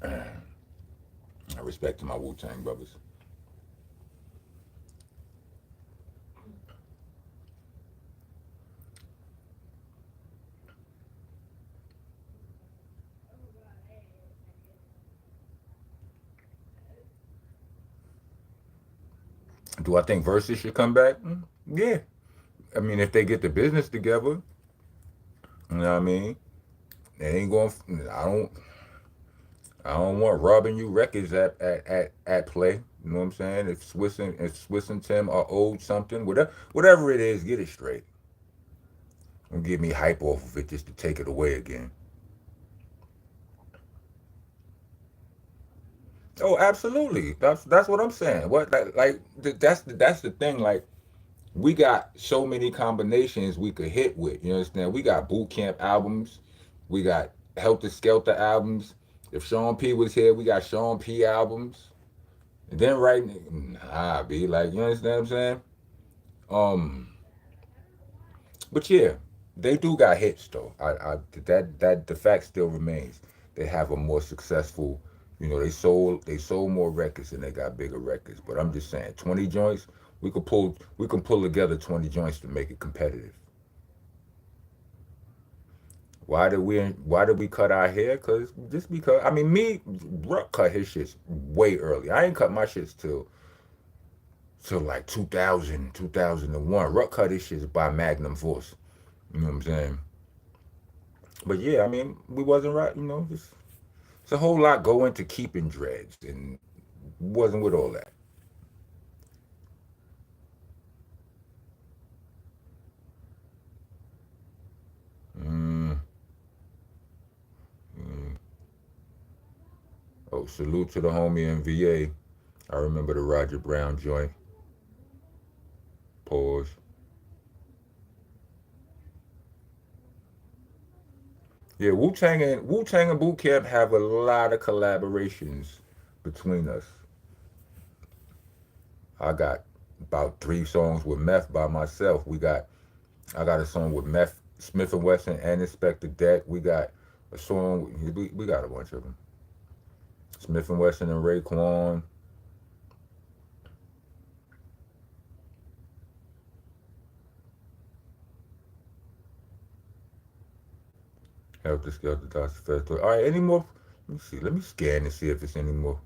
I respect my Wu-Tang brothers. Do I think Verzuz should come back? Yeah. I mean, if they get the business together, you know what I mean? They ain't going. I don't. I don't want robbing you records at play. You know what I'm saying? If Swiss and Tim are owed something, whatever it is, get it straight. Don't give me hype off of it just to take it away again. Oh, absolutely. That's what I'm saying. What that's the thing. Like we got so many combinations we could hit with. You understand? We got boot camp albums. We got Helter Skelter albums. If Sean P was here, we got Sean P albums. And then right, nah, be like, you understand what I'm saying? Um, but yeah, they do got hits though. That the fact still remains. They have a more successful, they sold more records and they got bigger records. But I'm just saying, 20 joints, we can pull together 20 joints to make it competitive. Why did we cut our hair? Because I mean me, Ruck cut his shits way early. I ain't cut my shits till like 2000, 2001. Ruck cut his shits by Magnum Force. You know what I'm saying? But yeah, I mean, we wasn't right, it's a whole lot go into keeping dreads and wasn't with all that. Mm, mm. Oh, salute to the homie in VA. I remember the Roger Brown joint. Pause. Yeah, Wu Tang and Boot Camp have a lot of collaborations between us. I got about 3 songs with Meth by myself. I got a song with Meth, Smith and Wesson, and Inspector Deck. We got a song. We got a bunch of them. Smith and Wesson and Raekwon. Helter Skelter, Dr. Festival. All right, any more? Let me see. Let me scan and see if it's any more.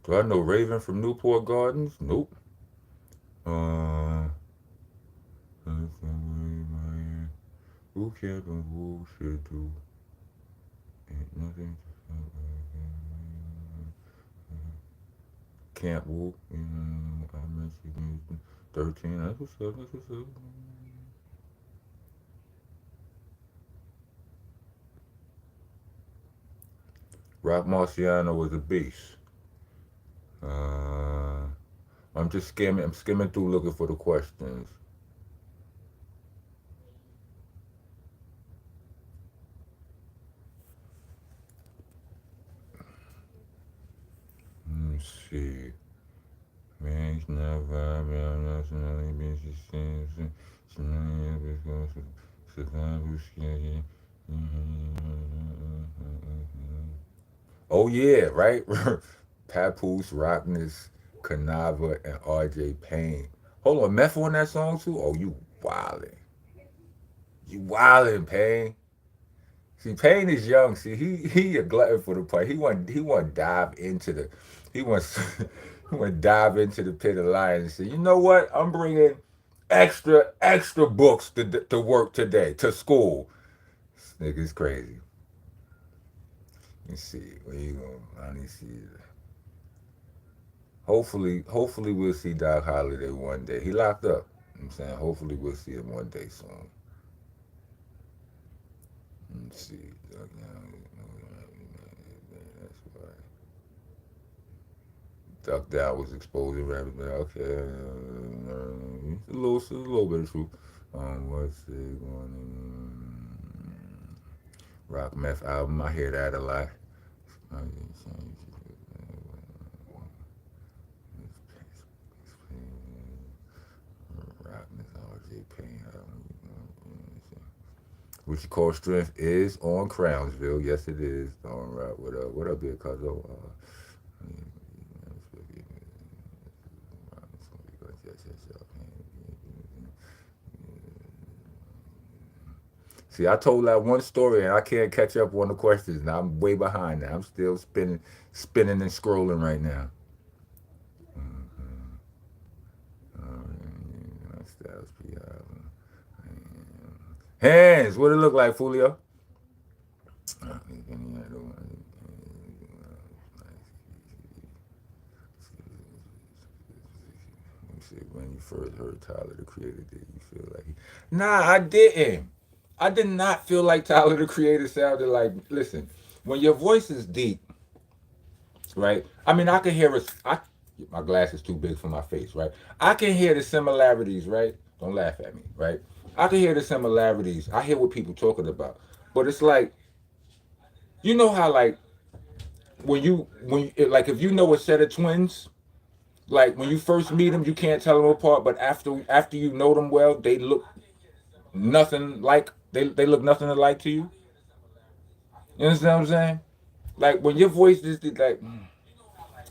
Do I know Raven from Newport Gardens? Nope. Uh, who cared and who should do? Ain't nothing. Can't walk. I mentioned 13. That's what's up. That's what's up. Rock Marciano was a beast. Uh, I'm just skimming. I'm skimming through looking for the questions. Let me see. Man, he's not vibing. I'm not really being sustained. Oh yeah, right. Papoose, Rockness, Canava, and RJ Payne. Hold on, Meth on that song too? Oh, you wildin'. You wildin', Payne. See, Payne is young. See, he a glutton for the play. He want to dive into the he wants he want to dive into the pit of lions and say, you know what? I'm bringing extra books to work today to school. This nigga's crazy. Let's see. Where you going? Let me see. Hopefully we'll see Doc Holliday one day. He locked up. I'm saying hopefully we'll see him one day soon. Let's see. That's why. Duck Down was exposing rappers. Okay, a little bit of truth. What's it going? Rock Meth album. I hear that a lot. Rock Miss RJ Payne album. What you call strength is on Crownsville. Yes, it is. All right. What up, Big Cuzzo? See, I told that one story and I can't catch up on the questions. Now I'm way behind now. I'm still spinning and scrolling right now. Hands, what it look like, Fulio? When you first heard Tyler the Creator, did you feel like Nah, I didn't. I did not feel like Tyler the Creator sounded like. Listen, when your voice is deep, right? I mean, I can hear it. My glass is too big for my face, right? I can hear the similarities, right? Don't laugh at me, right? I can hear the similarities. I hear what people talking about, but it's like, you know how like like if you know a set of twins, like when you first meet them, you can't tell them apart, but after you know them well, they look nothing like they look nothing alike to you. You understand what I'm saying? Like when your voice is like,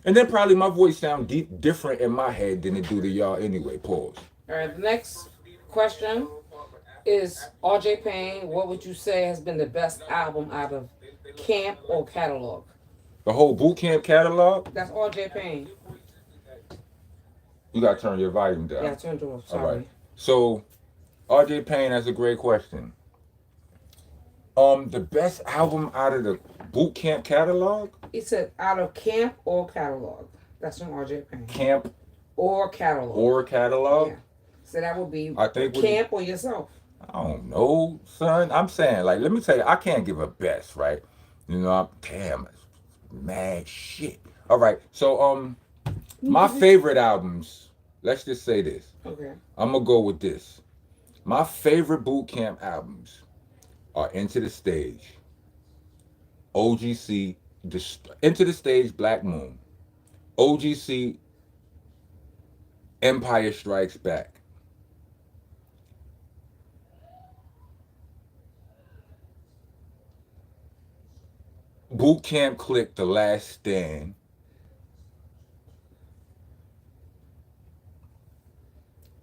and then probably my voice sound different in my head than it do to y'all anyway. Pause. All right, the next question is RJ Payne. What would you say has been the best album out of camp or catalog? The whole boot camp catalog. That's RJ Payne. You gotta turn your volume Yeah, I down. turned it off. All Sorry. right. So RJ Payne, that's a great question. The best album out of the boot camp catalog? He said out of camp or catalog. That's from RJ Payne. Camp Or catalog. or catalog? Yeah. So that would be I think camp or yourself. I don't know, son. I'm saying, like, let me tell you, I can't give a best, right? You know, damn, mad shit. All right, so my favorite albums. Let's just say this. Okay. I'm gonna go with this. My favorite boot camp albums are Into the Stage, OGC, Into the Stage, Black Moon, OGC, Empire Strikes Back. Boot Camp Clik, The Last Stand,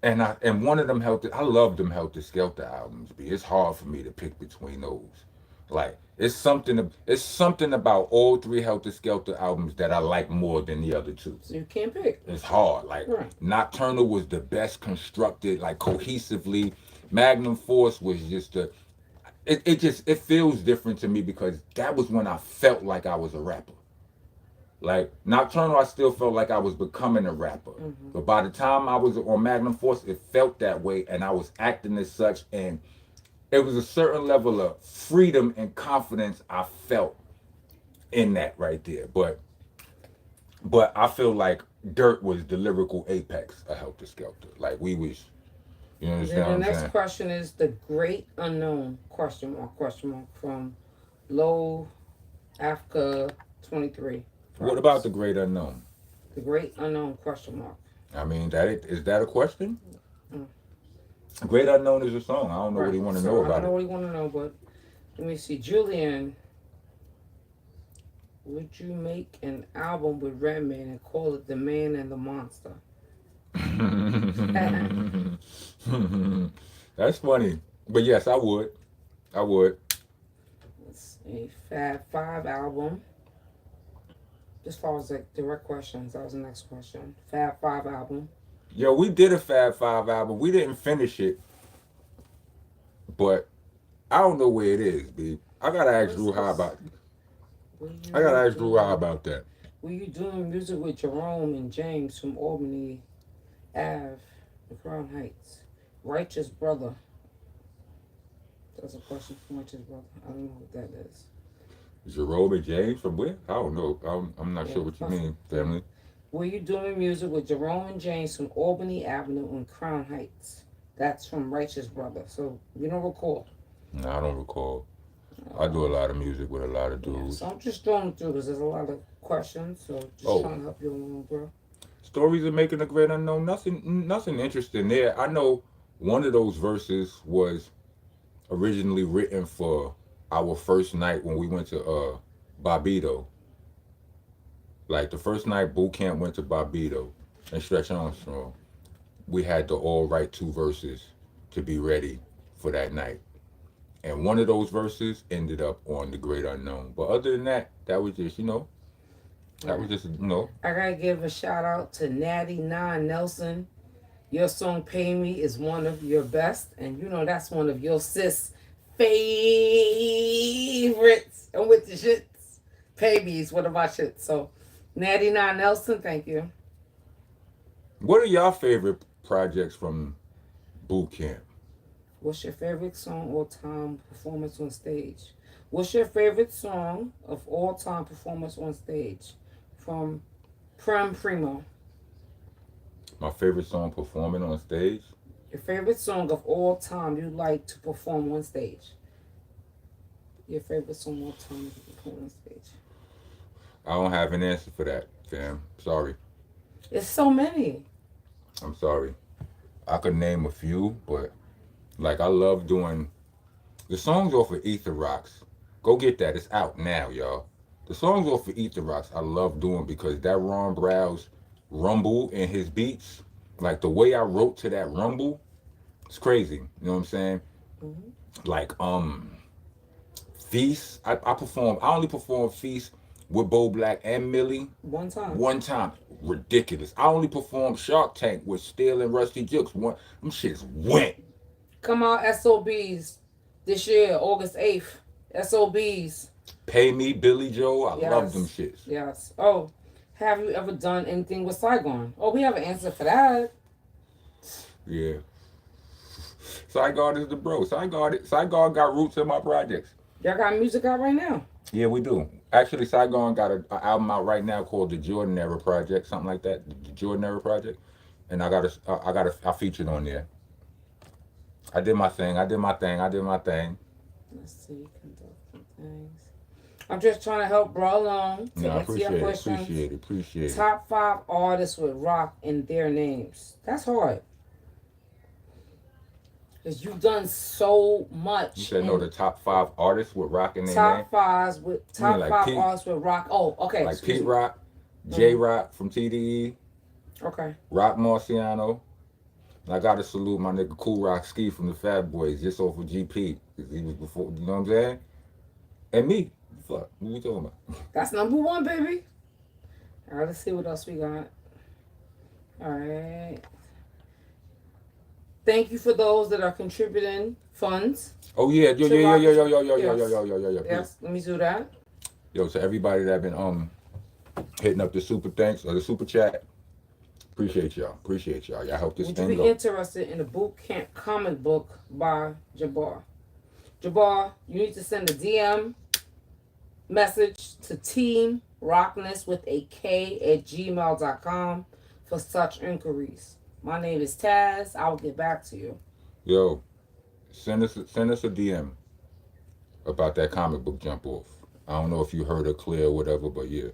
and one of them I love them Helter Skelter albums. It's hard for me to pick between those. Like it's something about all three Helter Skelter albums that I like more than the other two. So you can't pick. It's hard. Like Right. Nocturnal was the best constructed, like cohesively. Magnum Force was just it feels different to me because that was when I felt like I was a rapper. Like Nocturnal, I still felt like I was becoming a rapper. But by the time I was on Magnum Force, it felt that way, and I was acting as such, and it was a certain level of freedom and confidence I felt in that right there. But I feel like Dirt was the lyrical apex of Helter Skelter. Like we was, you And understand then what the I'm next saying? question is the great unknown question mark from Low Africa 23. What about the Great Unknown? The great unknown question mark? I mean, is that a question? Mm. Great Unknown is a song. I don't know Right. what he want to So know I about don't know it. what you want to know, but let me see. Julian, would you make an album with Redman and call it The Man and the Monster? That's funny. But yes, I would. I would. It's a Fab Five album. As far as like direct questions, that was the next question. Fab Five album. Yo, we did a Fab Five album. We didn't finish it, but I don't know where it is, B. I gotta ask Drew how about. I gotta ask Drew how about that. Were you doing music with Jerome and James from Albany Ave, the Crown Heights? Righteous Brother. That's a question from Righteous Brother. I don't know what that is. Jerome and James from where? I don't know. I'm not Yeah, sure what you mean, family. Were you doing music with Jerome and James from Albany Avenue in Crown Heights? That's from Righteous Brother. So you don't recall. No, I don't recall. I Uh, do a lot of music with a lot of yeah, dudes. so I'm just throwing through because there's a lot of questions. So just Oh, trying to help you along, bro. stories of making a great unknown. Nothing interesting there. I know one of those verses was originally written for our first night when we went to Bobito. Like the first night boot camp went to Bobito and Stretch Armstrong. We had to all write two verses to be ready for that night. And one of those verses ended up on the Great Unknown. But other than that, that was just, All that was right. just, I gotta give a shout out to Natty Nine Nelson. Your song "Pay Me" is one of your best, and you know that's one of your sis favorites. And with the shits, "Pay Me" is one of my shits. So, Natty Nine Nelson, thank you. what are y'all favorite projects from boot camp? What's your favorite song all time performance on stage? What's your favorite song of all time performance on stage? From Prem Primo. My favorite song performing on stage? Your favorite song of all time you like to perform on stage. Your favorite song of all time to perform on stage. I don't have an answer for that, fam. Sorry. It's so many. I'm sorry. I could name a few, but like I love doing the songs off of Ether Rocks. Go get that. It's out now, y'all. The songs off of Ether Rocks I love doing because that Ron Brow's rumble and his beats, like the way I wrote to that rumble, it's crazy. You know what I'm saying? Hmm. Like Feast. I perform. I only perform Feast with Bo Black and Millie One time. one time. Ridiculous. I only performed Shark Tank with Steel and Rusty Jukes. One, them shits went. Come out SOBs this year, August 8th. SOBs. Pay Me, Billy Joe. I love them Yes. shits. Yes. Oh, have you ever done anything with Saigon? Oh, we have an answer for that. Yeah. Saigon is the bro. Saigon got roots in my projects. Y'all got music out right now. Yeah, we do. Actually, Saigon got a album out right now called the Jordan Era Project, something like that. The Jordan Era Project, and I featured on there. I did my thing. I did my thing. I did my thing. Let's see. Conducting things. I'm just trying to help bro along You to know, I answer your appreciate it. questions. Appreciate it. Appreciate it. Top 5 artists with rock in their names. That's hard. Because you've done so You much. said no. The top 5 artists with rock in their name. Top fives with You mean top like five Pete? artists with rock. Oh, okay. Like Excuse Pete me. Rock, J Rock from TDE, Okay. Rock Marciano. And I gotta salute my nigga Cool Rock Ski from the Fat Boys, just off of GP. 'Cause he was before, you know what I'm saying? And me. Fuck, what we talking about? That's number 1, baby. All right, let's see what else we got. All right. Thank you for those that are contributing funds Oh yeah, yo, to yo, yo, rock. yo, yo, yo, yo, yo, Yes. yo, yo, yo, yo, yo. Yes, let me do that. Yo, to everybody that been hitting up the super thanks or the super chat, appreciate y'all. Appreciate y'all. Y'all help this Would you thing be go. interested in a boot camp comic book by Jabbar? Jabbar, you need to send a DM message to Team Rockness with a K at gmail.com for such inquiries. My name is Taz. I will get back to you. Yo, send us a DM about that comic book jump off. I don't know if you heard her clear or whatever, but yeah.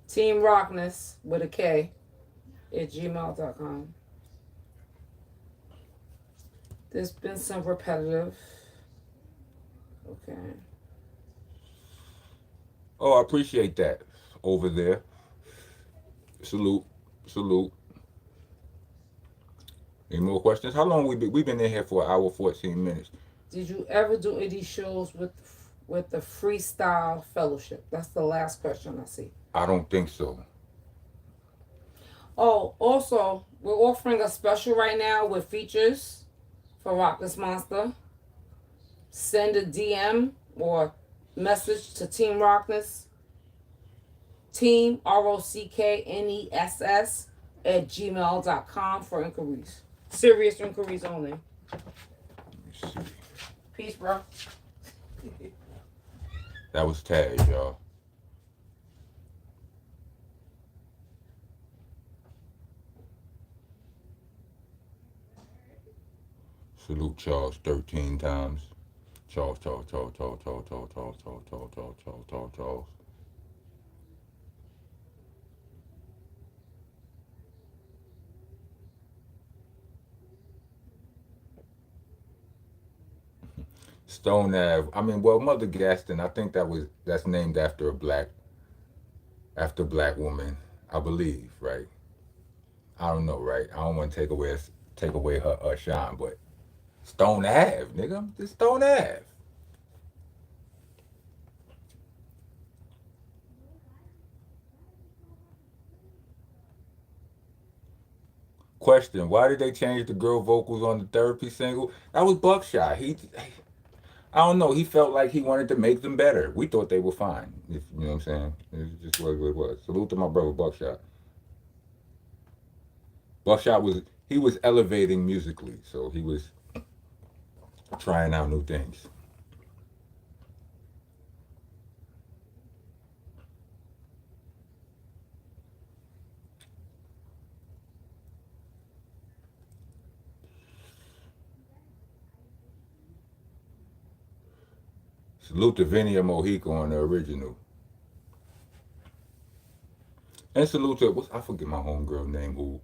Team Rockness with a K at gmail.com. There's been some repetitive. Okay. Oh, I appreciate that over there. Salute, salute. Any more questions? How long we've been in here for an hour 14 minutes? Did you ever do any shows with the Freestyle Fellowship? That's the last question I see. I don't think so. Oh, also, we're offering a special right now with features for Rockless Monster. Send a DM or message to Team Rockness, Team ROCKNESS at gmail.com for inquiries. Serious inquiries only. Let me see. Peace, bro. That was Taz, y'all. Salute Charles 13 times. Charles, Charles, Charles, Charles, Charles, Charles, Charles, Charles, Charles, Charles, Charles, Charles, Charles. Stone Ave. I mean, well, Mother Gaston. I think that's named after a black woman. I believe, right? I don't know, right? I don't want to take away her shine, but Stone Ave, nigga, it's Stone Ave. Question: why did they change the girl vocals on the Therapy single? That was Buckshot. I don't know. He felt like he wanted to make them better. We thought they were fine. If, you know what I'm saying? It's just what it was. Salute to my brother Buckshot. Buckshot was elevating musically, so he was trying out new things. Salute to Vinny Mojico on the original. And salute to, I forget my homegirl name, who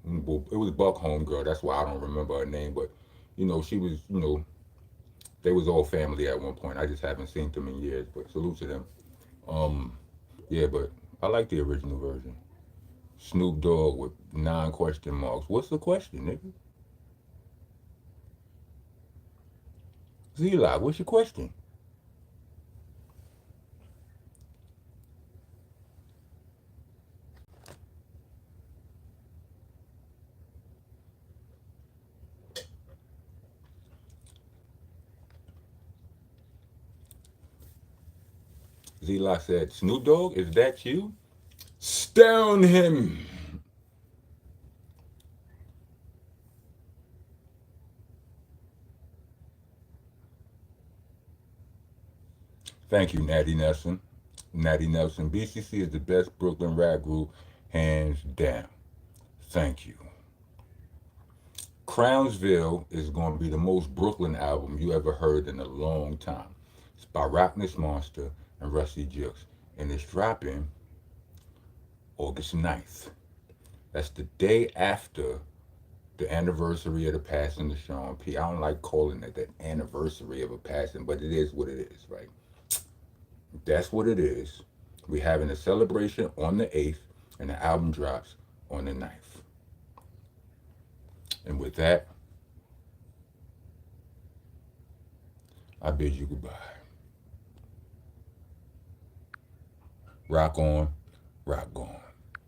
it was Buck homegirl. That's why I don't remember her name, but she was, they was all family at one point. I just haven't seen them in years, but salute to them. Um, yeah, but I like the original version. Snoop Dogg with 9 question marks. What's the question, nigga? Z-Lock, what's your question? Z-Lock said, Snoop Dogg, is that you? Stone him. Thank you, Natty Nelson. Natty Nelson. BCC is the best Brooklyn rap group, hands down. Thank you. Crownsville is going to be the most Brooklyn album you ever heard in a long time. It's by Rockness Monster and Rusty Jukes. And it's dropping August 9th. That's the day after the anniversary of the passing of Sean P. I don't like calling it the anniversary of a passing, but it is what it is, right? That's what it is. We're having a celebration on the 8th, and the album drops on the 9th. And with that, I bid you goodbye. Rock on, rock gone.